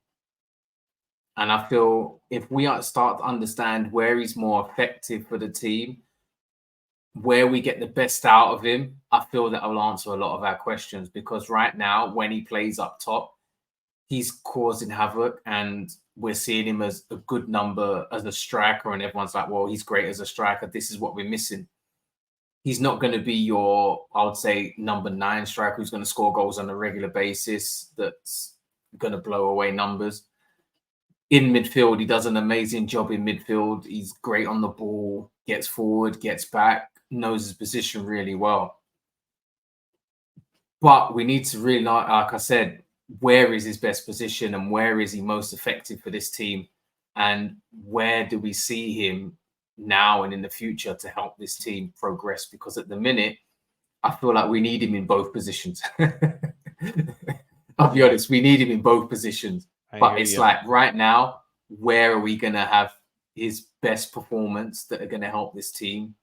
And I feel if we start to understand where he's more effective for the team, where we get the best out of him, I feel that will answer a lot of our questions. Because right now, when he plays up top, he's causing havoc, and we're seeing him as a good number as a striker. And everyone's like, well, he's great as a striker. This is what we're missing. He's not going to be your, I would say, number 9 striker who's going to score goals on a regular basis, that's going to blow away numbers. In midfield, he does an amazing job in midfield. He's great on the ball, gets forward, gets back, knows his position really well. But we need to really, like I said, where is his best position and where is he most effective for this team? And where do we see him now and in the future to help this team progress? Because at the minute, I feel like we need him in both positions. I'll be honest, we need him in both positions. But it's like right now, where are we going to have his best performance that are going to help this team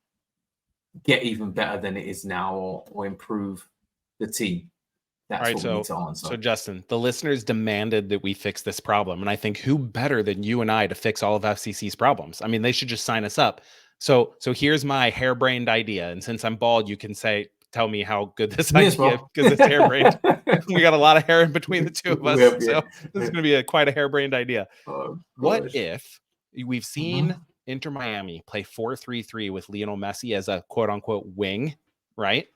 get even better than it is now, or improve the team? That's what we need to answer. So Justin, the listeners demanded that we fix this problem. And I think who better than you and I to fix all of FCC's problems? I mean, they should just sign us up. So here's my harebrained idea. And since I'm bald, you can tell me how good this idea is, because it's harebrained. We got a lot of hair in between the two of us. So this is going to be quite a harebrained idea. What if we've seen Inter Miami play 4-3-3 with Lionel Messi as a quote unquote wing, right?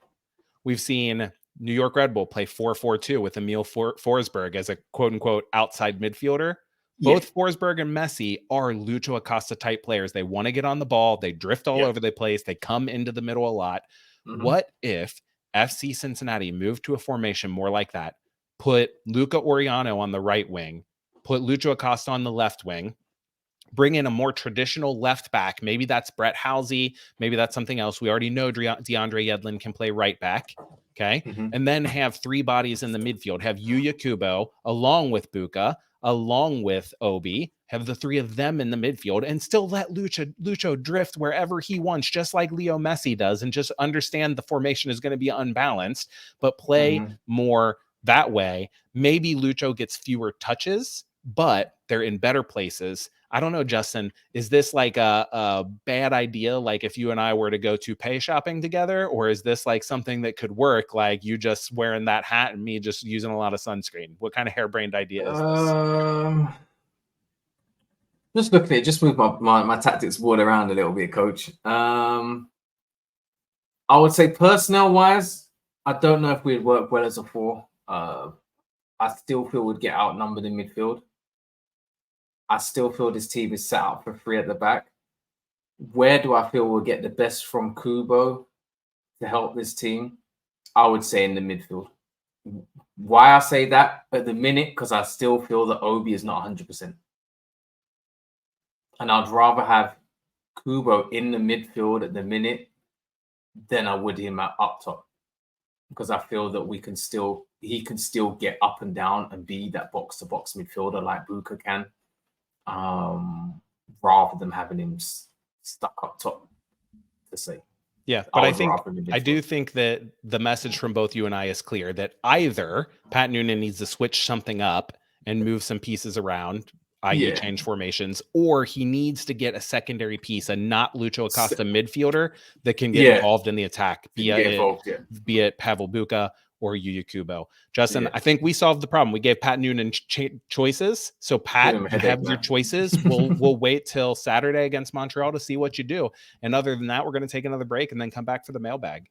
We've seen New York Red Bull play 4-4-2 with Emil Forsberg as a quote unquote outside midfielder. Both Forsberg and Messi are Lucho Acosta type players. They want to get on the ball. They drift all over the place. They come into the middle a lot. What if FC Cincinnati moved to a formation more like that? Put Luca Oriano on the right wing, put Lucho Acosta on the left wing, bring in a more traditional left back. Maybe that's Brett Halsey. Maybe that's something else. We already know DeAndre Yedlin can play right back. Okay. And then have 3 bodies in the midfield. Have Yuya Kubo along with Buka, along with Obi, have the 3 of them in the midfield, and still let Lucho drift wherever he wants, just like Leo Messi does, and just understand the formation is going to be unbalanced, but play more that way. Maybe Lucho gets fewer touches, but they're in better places. I don't know, Justin, is this like a bad idea? Like if you and I were to go toupee shopping together, or is this like something that could work? Like you just wearing that hat and me just using a lot of sunscreen. What kind of harebrained idea is this? Just look at it, just move my tactics board around a little bit, coach. I would say personnel wise, I don't know if we'd work well as a 4. I still feel we'd get outnumbered in midfield. I still feel this team is set up for 3 at the back. Where do I feel we'll get the best from Kubo to help this team? I would say in the midfield. Why I say that at the minute? Because I still feel that Obi is not 100%. And I'd rather have Kubo in the midfield at the minute than I would him up top. Because I feel that he can still get up and down and be that box-to-box midfielder like Buka can. Rather than having him stuck up top, to say. Yeah, but I do think that the message from both you and I is clear that either Pat Noonan needs to switch something up and move some pieces around, i.e. change formations, or he needs to get a secondary piece, a not Lucho Acosta midfielder that can get involved in the attack, be it Pavel Buka or Yuya Kubo. Justin, I think we solved the problem. We gave Pat Noonan choices. So Pat, you have your choices. We'll wait till Saturday against Montreal to see what you do. And other than that, we're going to take another break and then come back for the mailbag.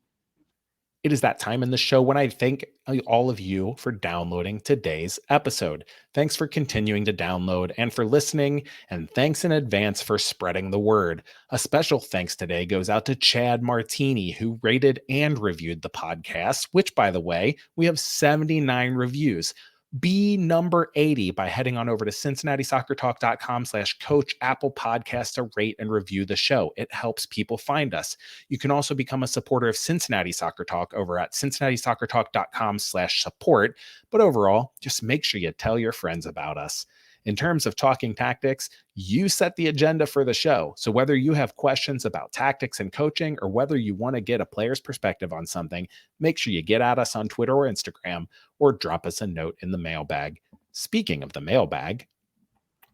It is that time in the show when I thank all of you for downloading today's episode. Thanks for continuing to download and for listening, and thanks in advance for spreading the word. A special thanks today goes out to Chad Martini, who rated and reviewed the podcast, which, by the way, we have 79 reviews. Be number 80 by heading on over to cincinnatисoccertalk.com/coach Apple Podcast to rate and review the show. It helps people find us. You can also become a supporter of Cincinnati Soccer Talk over at cincinnatисoccertalk.com/support. But overall, just make sure you tell your friends about us. In terms of talking tactics, you set the agenda for the show. So whether you have questions about tactics and coaching, or whether you want to get a player's perspective on something, make sure you get at us on Twitter or Instagram, or drop us a note in the mailbag. Speaking of the mailbag,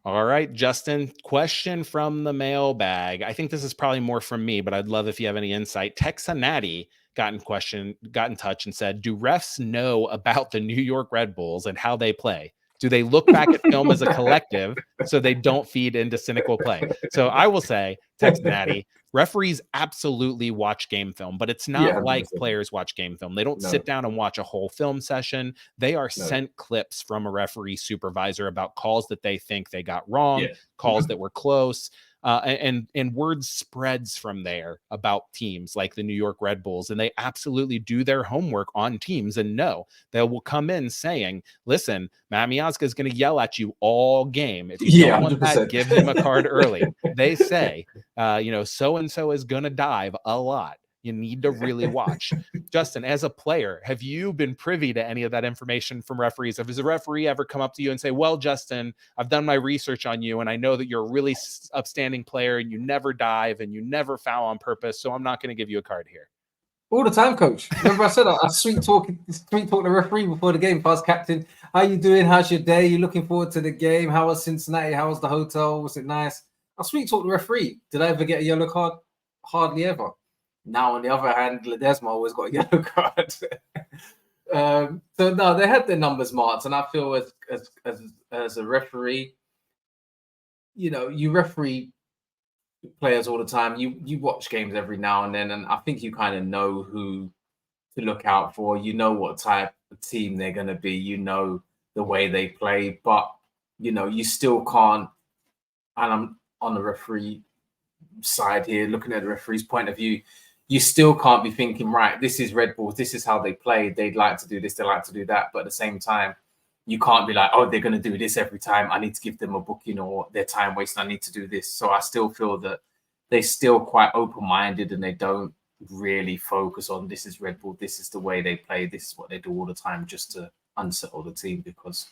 all right, Justin, question from the mailbag. I think this is probably more from me, but I'd love if you have any insight. Cincinnati got in touch and said, do refs know about the New York Red Bulls and how they play? Do they look back at film as a collective so they don't feed into cynical play? So I will say, Cincinnati, referees absolutely watch game film, but it's not like players watch game film. They don't sit down and watch a whole film session. They are sent clips from a referee supervisor about calls that they think they got wrong, calls that were close. And word spreads from there about teams like the New York Red Bulls, and they absolutely do their homework on teams and know they will come in saying, listen, Matt Miazga is going to yell at you all game. If you don't want 100%. That, give him a card early. They say, so-and-so is going to dive a lot. You need to really watch. Justin, as a player, have you been privy to any of that information from referees? Has a referee ever come up to you and say, well, Justin, I've done my research on you, and I know that you're a really upstanding player, and you never dive, and you never foul on purpose, so I'm not going to give you a card here? All the time, coach. Remember I said I sweet talk the referee before the game. Past captain, how you doing? How's your day? You looking forward to the game? How was Cincinnati? How was the hotel? Was it nice? I sweet talk the referee. Did I ever get a yellow card? Hardly ever. Now, on the other hand, Ledesma always got a yellow card. So no, they had their numbers marked, and I feel as a referee, you referee players all the time. You watch games every now and then, and I think you kind of know who to look out for. You know what type of team they're going to be. You know the way they play, but you still can't. And I'm on the referee side here, looking at the referee's point of view. You still can't be thinking, right, this is Red Bulls, this is how they play. They'd like to do this, they like to do that. But at the same time, you can't be like, oh, they're going to do this every time. I need to give them a booking, or their time wasting. I need to do this. So I still feel that they're still quite open-minded, and they don't really focus on this is Red Bull, this is the way they play, this is what they do all the time just to unsettle the team, because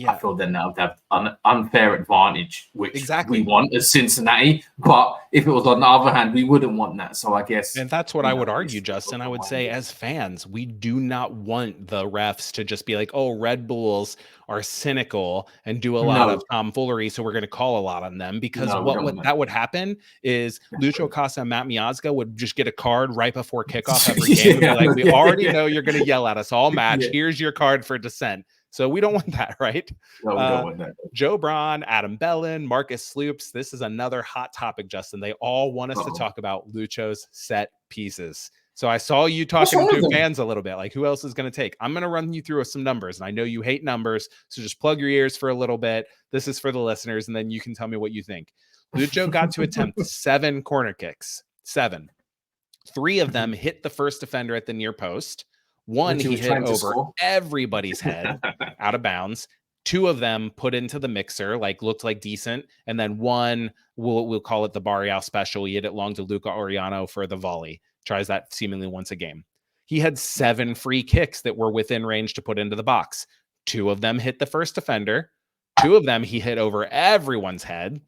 I feel then now they have an unfair advantage, which we want as Cincinnati. But if it was on the other hand, we wouldn't want that. So I guess. And that's what I would argue, Justin. I would say as fans, we do not want the refs to just be like, oh, Red Bulls are cynical and do a lot of tomfoolery, so we're going to call a lot on them. Because what that would happen is Lucho Acosta and Matt Miazga would just get a card right before kickoff every game. And be like, we already know you're going to yell at us all match. Here's your card for dissent. So we don't want that, right? No, we don't want that. Joe Braun, Adam Bellin, Marcus Sloops. This is another hot topic, Justin. They all want us to talk about Lucho's set pieces. So I saw you talking to fans a little bit, like who else is going to take? I'm going to run you through some numbers, and I know you hate numbers, so just plug your ears for a little bit. This is for the listeners, and then you can tell me what you think. Lucho got to attempt 7 corner kicks. 7. 3 of them hit the first defender at the near post. 1 he hit over everybody's head out of bounds. 2 of them put into the mixer, looked like decent. And then 1, we'll call it the Barrial special. He hit it long to Luca Oriano for the volley. Tries that seemingly once a game. He had 7 free kicks that were within range to put into the box. 2 of them hit the first defender. 2 of them he hit over everyone's head.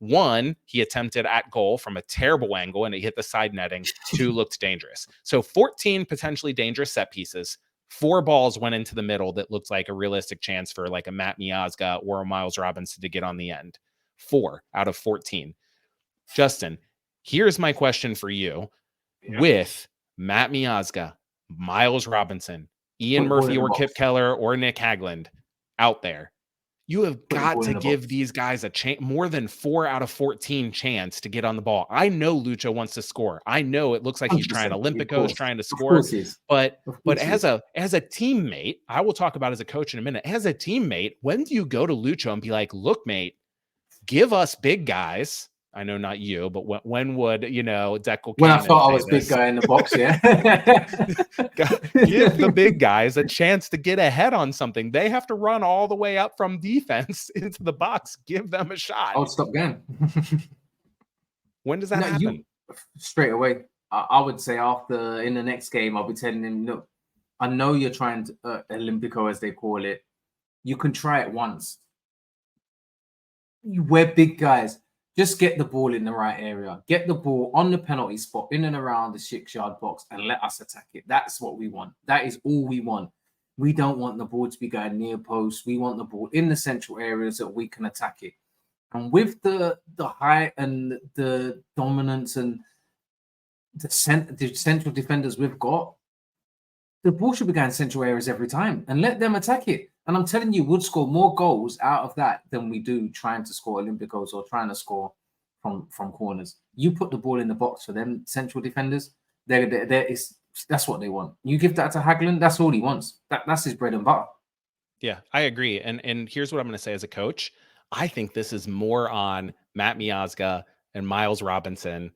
1 he attempted at goal from a terrible angle, and it hit the side netting. 2 looked dangerous. So 14 potentially dangerous set pieces. 4 balls went into the middle that looked like a realistic chance for like a Matt Miazga or a Miles Robinson to get on the end. 4 out of 14. Justin, here's my question for you. With Matt Miazga, Miles Robinson, Ian Murphy or Kip Keller or Nick Hagland out there, You have Put the got ball to in the give box. these guys a chance, more than 4 out of 14 chance to get on the ball. I know Lucho wants to score. I know it looks like he's trying 100%. Of Olympicos, course. trying to Of score. course he is. But Of course he as is. a teammate, I will talk about as a coach in a minute. As a teammate, when do you go to Lucho and be like, look, mate, give us big guys? I know not you, but when would, Dekel When I Cannon thought I say was big this? guy in the box, yeah. Give the big guys a chance to get ahead on something. They have to run all the way up from defense into the box. Give them a shot. I would stop going. When does that No, happen? you straight away. I would say after in the next game, I'll be telling him, look, I know you're trying to Olympico, as they call it. You can try it once. We're big guys. Just get the ball in the right area. Get the ball on the penalty spot, in and around the 6-yard box, and let us attack it. That's what we want. That is all we want. We don't want the ball to be going near post. We want the ball in the central areas that we can attack it. And with the height and the dominance and the central defenders we've got, the ball should be going central areas every time, and let them attack it. And I'm telling you, we'd score more goals out of that than we do trying to score Olympicos or trying to score from corners. You put the ball in the box for them central defenders, that's what they want. You give that to Haglund, that's all he wants. That's his bread and butter. Yeah, I agree. And here's what I'm going to say as a coach. I think this is more on Matt Miazga and Miles Robinson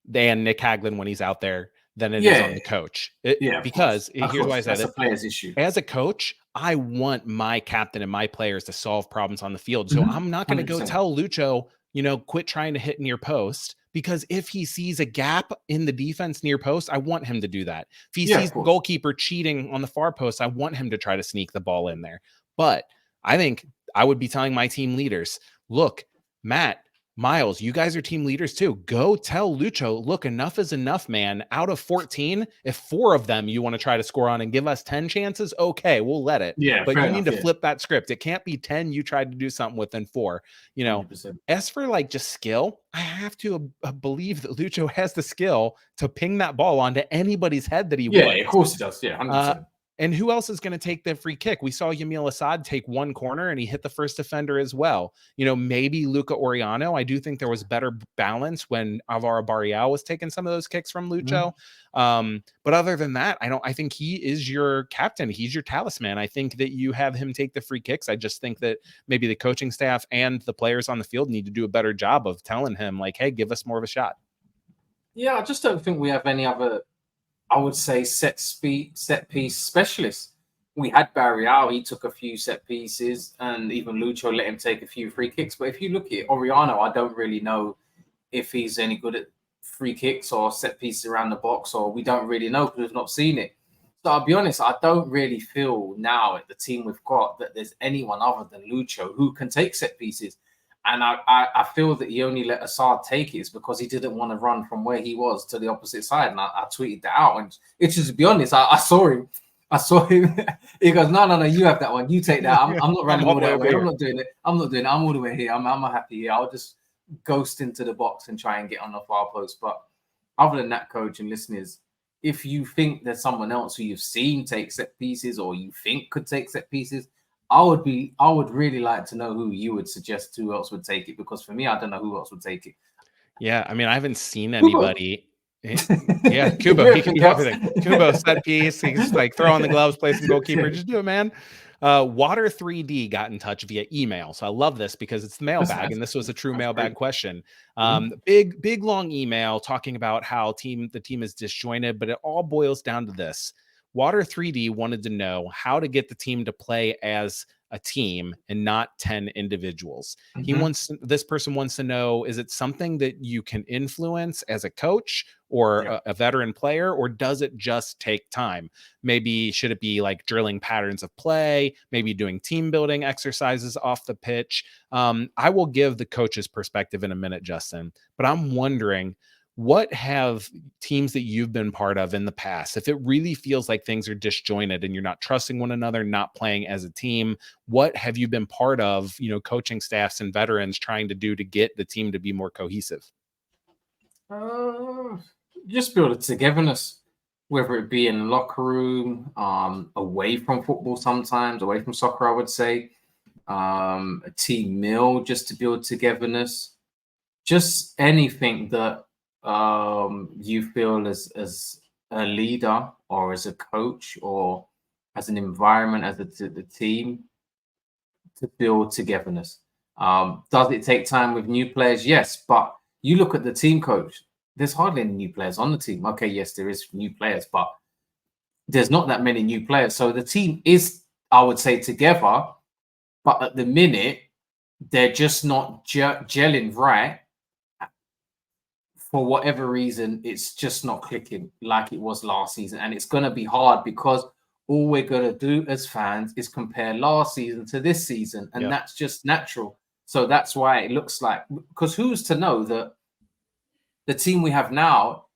than Nick Haglund when he's out there than it is on the coach. Because here's why I said that's a player's issue. As a coach, I want my captain and my players to solve problems on the field. So I'm not going to go tell Lucho, quit trying to hit near post, because if he sees a gap in the defense near post, I want him to do that. If he sees the goalkeeper cheating on the far post, I want him to try to sneak the ball in there. But I think I would be telling my team leaders, look, Matt, Miles, you guys are team leaders too. Go tell Lucho, look, enough is enough, man. Out of 14, if 4 of them you want to try to score on and give us 10 chances, okay, we'll let it. Yeah, but you need to flip that script. It can't be 10 you tried to do something with and 4. 100%. As for like just skill, I have to believe that Lucho has the skill to ping that ball onto anybody's head that he wants. Yeah, of course he does. Yeah, 100%. And who else is going to take the free kick? We saw Yamil Assad take one corner and he hit the first defender as well. Maybe Luca Oriano. I do think there was better balance when Alvaro Barrial was taking some of those kicks from Lucho. But other than that, I think he is your captain. He's your talisman. I think that you have him take the free kicks. I just think that maybe the coaching staff and the players on the field need to do a better job of telling him, like, hey, give us more of a shot. Yeah, I just don't think we have any other, I would say, set piece specialists. We had Barrial, he took a few set pieces, and even Lucho let him take a few free kicks. But if you look at Oriano, I don't really know if he's any good at free kicks or set pieces around the box, or we don't really know because we've not seen it. So I'll be honest, I don't really feel now at the team we've got that there's anyone other than Lucho who can take set pieces. And I feel that he only let Assad take it because he didn't want to run from where he was to the opposite side. And I tweeted that out. And it's just, to be honest, I saw him. He goes, no, you have that one. You take that. I'm not running all that way. I'm not doing it. I'm all the way here. I'm happy here. I'll just ghost into the box and try and get on the far post. But other than that, coach and listeners, if you think there's someone else who you've seen take set pieces or you think could take set pieces, I would really like to know who you would suggest who else would take it, because for me, I don't know who else would take it. Yeah, I mean, I haven't seen anybody. Yeah, Kubo, he can do everything. Kubo, set piece, he's like throw on the gloves, play some goalkeeper, just do it, man. Water 3D got in touch via email. So I love this because it's the mailbag, and this was a true mailbag question. Big long email talking about how the team is disjointed, but it all boils down to this. Water 3D wanted to know how to get the team to play as a team and not 10 individuals. This person wants to know, is it something that you can influence as a coach or a veteran player, or does it just take time? Maybe should it be like drilling patterns of play, maybe doing team building exercises off the pitch? I will give the coach's perspective in a minute, Justin, but I'm wondering, what have teams that you've been part of in the past, if it really feels like things are disjointed and you're not trusting one another, not playing as a team, what have you been part of, coaching staffs and veterans trying to do to get the team to be more cohesive? Just build a togetherness, whether it be in the locker room, away from football sometimes, away from soccer, I would say. a team meal just to build togetherness, just anything that you feel as a leader or as a coach or as an environment, as the team, to build togetherness. Does it take time with new players? Yes, but you look at the team coach, there's hardly any new players on the team. Okay, yes, there is new players, but there's not that many new players. So the team is, I would say, together, but at the minute, they're just not gelling right. For whatever reason, it's just not clicking like it was last season. And it's going to be hard because all we're going to do as fans is compare last season to this season. And that's just natural. So that's why it looks like, because who's to know that the team we have now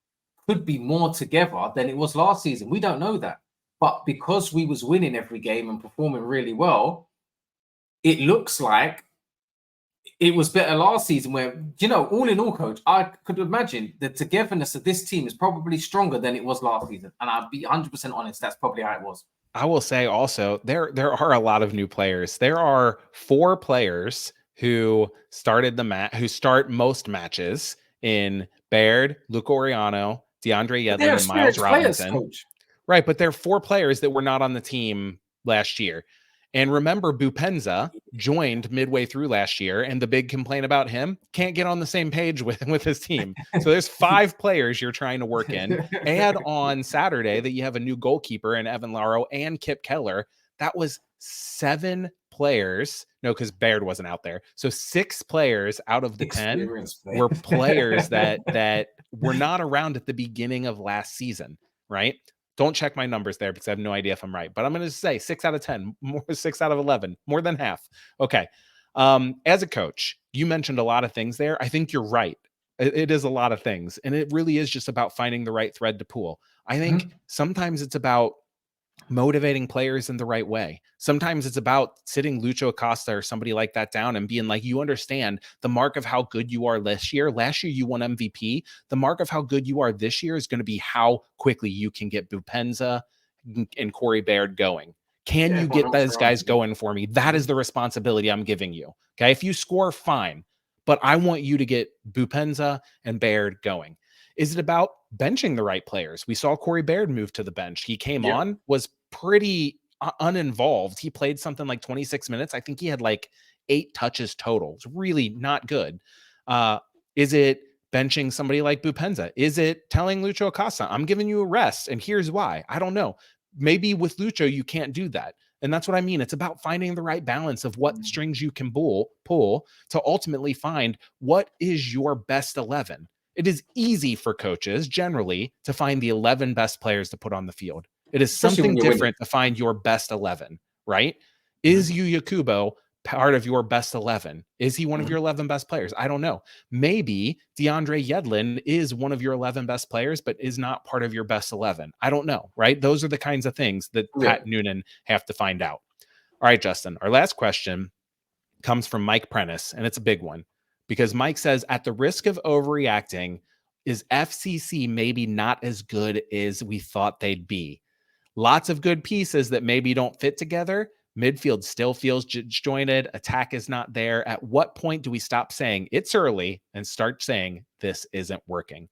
could be more together than it was last season? We don't know that. But because we was winning every game and performing really well, it looks like it was better last season where, all in all, coach, I could imagine the togetherness of this team is probably stronger than it was last season. And I'll be 100% honest, that's probably how it was. I will say also, there are a lot of new players. There are 4 players who started who start most matches in Baird, Luca Oriano, DeAndre Yedlin, and Miles Robinson. Coach. Right, but there are 4 players that were not on the team last year. And remember, Bupenza joined midway through last year, and the big complaint about him, can't get on the same page with his team. So there's 5 players you're trying to work in. Add on Saturday that you have a new goalkeeper in Evan Laro and Kip Keller. That was 7 players. No, because Baird wasn't out there. So 6 players out of the 10 were players that were not around at the beginning of last season, right? Don't check my numbers there because I have no idea if I'm right, but I'm going to say 6 out of 10, more 6 out of 11, more than half. Okay. As a coach, you mentioned a lot of things there. I think you're right. It is a lot of things, and it really is just about finding the right thread to pull. I think sometimes it's about motivating players in the right way. Sometimes it's about sitting Lucho Acosta or somebody like that down and being like, you understand the mark of how good you are this year. Last year, you won MVP. The mark of how good you are this year is going to be how quickly you can get Bupenza and Corey Baird going. Can you get those guys going for me? That is the responsibility I'm giving you. Okay. If you score, fine. But I want you to get Bupenza and Baird going. Is it about benching the right players? We saw Corey Baird move to the bench. He came on, was pretty uninvolved. He played something like 26 minutes. I think he had like 8 touches total. It's really not good. Is it benching somebody like Bupenza? Is it telling Lucho Acosta, I'm giving you a rest, and here's why? I don't know. Maybe with Lucho, you can't do that. And that's what I mean. It's about finding the right balance of what strings you can pull to ultimately find what is your best 11. It is easy for coaches generally to find the 11 best players to put on the field. It is something different to find your best 11, right? Is Yuya Kubo part of your best 11? Is he one of your 11 best players? I don't know. Maybe DeAndre Yedlin is one of your 11 best players, but is not part of your best 11. I don't know, right? Those are the kinds of things that Pat Noonan have to find out. All right, Justin, our last question comes from Mike Prentice, and it's a big one. Because Mike says, at the risk of overreacting, is FCC maybe not as good as we thought they'd be? Lots of good pieces that maybe don't fit together. Midfield still feels disjointed. Attack is not there. At what point do we stop saying it's early and start saying this isn't working?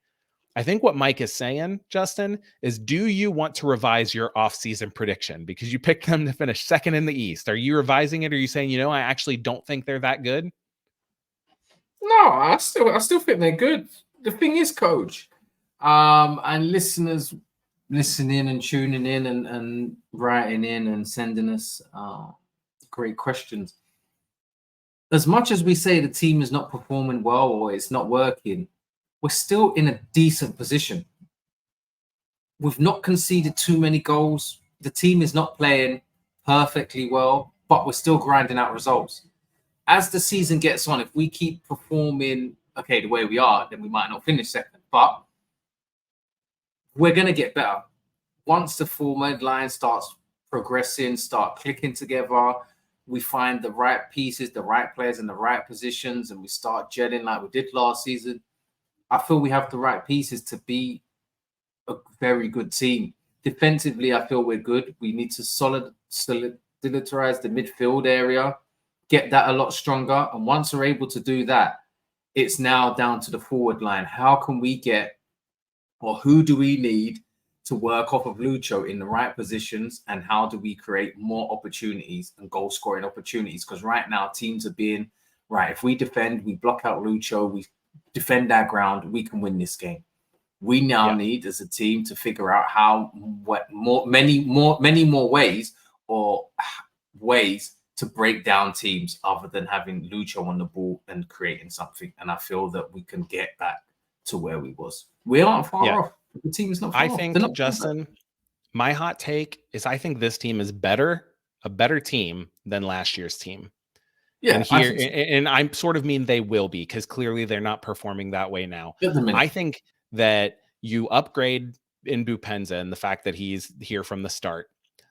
I think what Mike is saying, Justin, is do you want to revise your offseason prediction? Because you picked them to finish second in the East. Are you revising it? Or are you saying, I actually don't think they're that good? No, I still think they're good. The thing is, coach, and listeners listening and tuning in and writing in and sending us great questions. As much as we say the team is not performing well or it's not working, we're still in a decent position. We've not conceded too many goals. The team is not playing perfectly well, but we're still grinding out results. As the season gets on, if we keep performing, the way we are, then we might not finish second. But we're going to get better. Once the forward line starts progressing, start clicking together, we find the right pieces, the right players in the right positions, and we start gelling like we did last season. I feel we have the right pieces to be a very good team. Defensively, I feel we're good. We need to solidarize the midfield area get that a lot stronger. And once we're able to do that, it's now down to the forward line. How can we get, or who do we need to work off of Lucho in the right positions? And how do we create more opportunities and goal scoring opportunities? Because right now teams are being, right, if we defend, we block out Lucho, we defend our ground, we can win this game. We now need as a team to figure out many more ways to break down teams other than having Lucho on the ball and creating something. And I feel that we can get back to where we was. We aren't far off. The team is not far off. I think, Justin, my hot take is I think this team is a better team than last year's team. Yeah, and I sort of mean they will be, because clearly they're not performing that way now. I think that you upgrade in Bupenza and the fact that he's here from the start.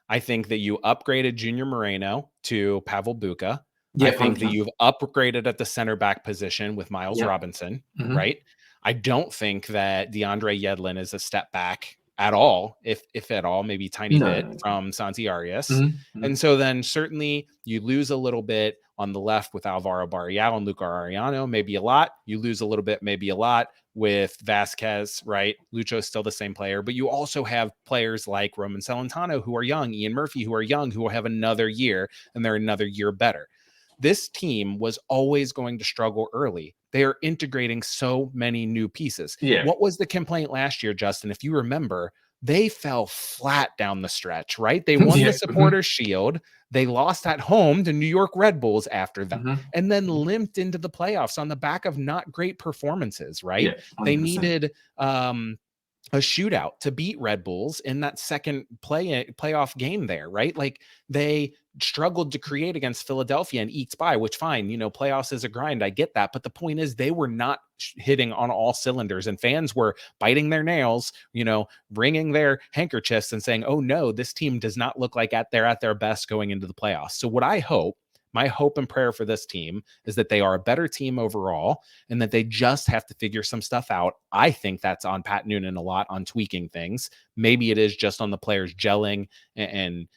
I think that you upgraded Junior Moreno to Pavel Buka. I think that you've upgraded at the center back position with Miles Robinson, right? I don't think that DeAndre Yedlin is a step back at all, if at all, maybe a tiny bit from Santi Arias. And so then certainly you lose a little bit on the left with Alvaro Barrial and Luca Ariano, maybe a lot. You lose a little bit, maybe a lot with Vasquez, right? Lucho's still the same player, but you also have players like Roman Celentano who are young, Ian Murphy who are young, who will have another year, and they're another year better. This team was always going to struggle early. They are integrating so many new pieces. What was the complaint last year, Justin? If you remember, they fell flat down the stretch, right? They won the Supporters Shield. They lost at home to New York Red Bulls after that, and then limped into the playoffs on the back of not great performances, right? They needed a shootout to beat Red Bulls in that second playoff game there, right? Like they struggled to create against Philadelphia and eked by, which fine, playoffs is a grind. I get that. But the point is they were not hitting on all cylinders, and fans were biting their nails, wringing their handkerchiefs and saying, oh no, this team does not look like they're at their best going into the playoffs. So what my hope and prayer for this team is that they are a better team overall and that they just have to figure some stuff out. I think that's on Pat Noonan a lot, on tweaking things. Maybe it is just on the players gelling and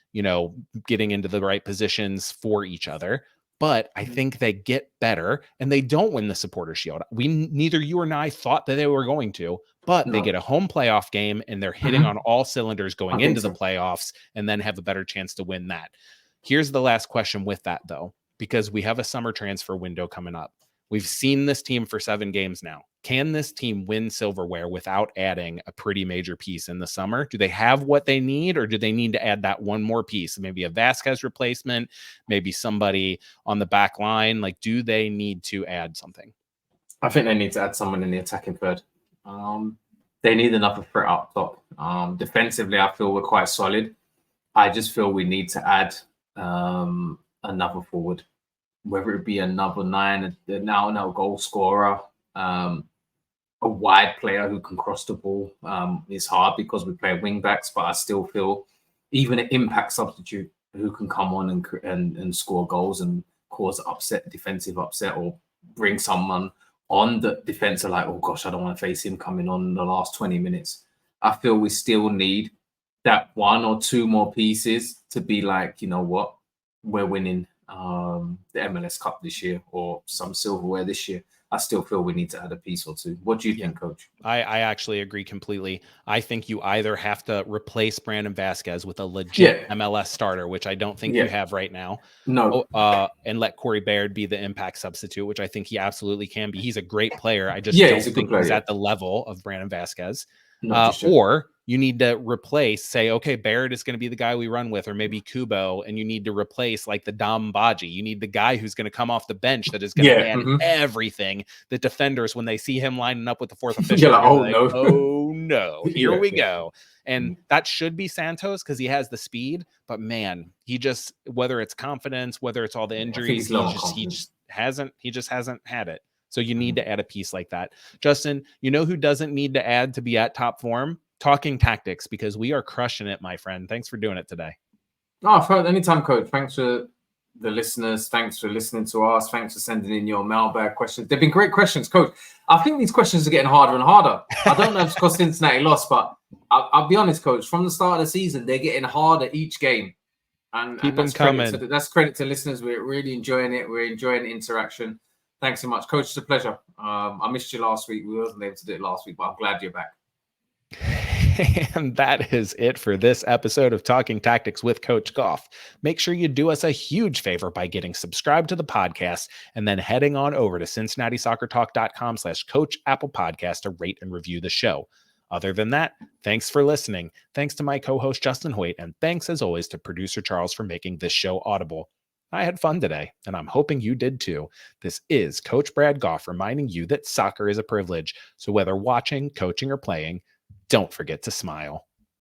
getting into the right positions for each other. But I think they get better and they don't win the Supporters Shield. Neither you or I thought that they were going to, but they get a home playoff game and they're hitting on all cylinders going into the playoffs and then have a better chance to win that. Here's the last question with that, though, because we have a summer transfer window coming up. We've seen this team for 7 games now. Can this team win silverware without adding a pretty major piece in the summer? Do they have what they need, or do they need to add that one more piece? Maybe a Vasquez replacement, maybe somebody on the back line. Like, do they need to add something? I think they need to add someone in the attacking third. They need another threat up top. Defensively, I feel we're quite solid. I just feel we need to add another forward, whether it be another 9, now goal scorer, a wide player who can cross the ball. It's hard because we play wing backs, but I still feel even an impact substitute who can come on and score goals and cause defensive upset, or bring someone on the defense like, oh gosh, I don't want to face him coming on the last 20 minutes. I feel we still need that 1 or 2 more pieces to be like, you know what, we're winning the MLS Cup this year or some silverware this year. I still feel we need to add a piece or 2. What do you think, Coach? I actually agree completely. I think you either have to replace Brandon Vasquez with a legit MLS starter, which I don't think you have right now. No. And let Corey Baird be the impact substitute, which I think he absolutely can be. He's a great player. I just don't think he's at the level of Brandon Vasquez. Or you need to replace, say, okay, Barrett is going to be the guy we run with, or maybe Kubo, and you need to replace like the Dom Baji. You need the guy who's going to come off the bench that is going to add everything. The defenders, when they see him lining up with the fourth official, oh no, here we go. And that should be Santos because he has the speed, but man, he just, whether it's confidence, whether it's all the injuries, he just hasn't had it. So you need to add a piece like that. Justin, who doesn't need to add to be at top form? Talking Tactics, because we are crushing it, my friend. Thanks for doing it today. Anytime, Coach. Thanks for the listeners. Thanks for listening to us. Thanks for sending in your mailbag questions. They've been great questions, Coach. I think these questions are getting harder and harder. I don't know if it's because Cincinnati lost, but I'll be honest, Coach. From the start of the season, they're getting harder each game. And Keep them that's credit coming. that's credit to listeners. We're really enjoying it. We're enjoying the interaction. Thanks so much, Coach. It's a pleasure. I missed you last week. We wasn't able to do it last week, but I'm glad you're back. And that is it for this episode of Talking Tactics with Coach Gough. Make sure you do us a huge favor by getting subscribed to the podcast and then heading on over to CincinnatiSoccerTalk.com/Coach Apple Podcast to rate and review the show. Other than that, thanks for listening. Thanks to my co-host Justin Hoyte, and thanks as always to producer Charles for making this show audible. I had fun today, and I'm hoping you did too. This is Coach Brad Gough reminding you that soccer is a privilege. So whether watching, coaching, or playing, don't forget to smile.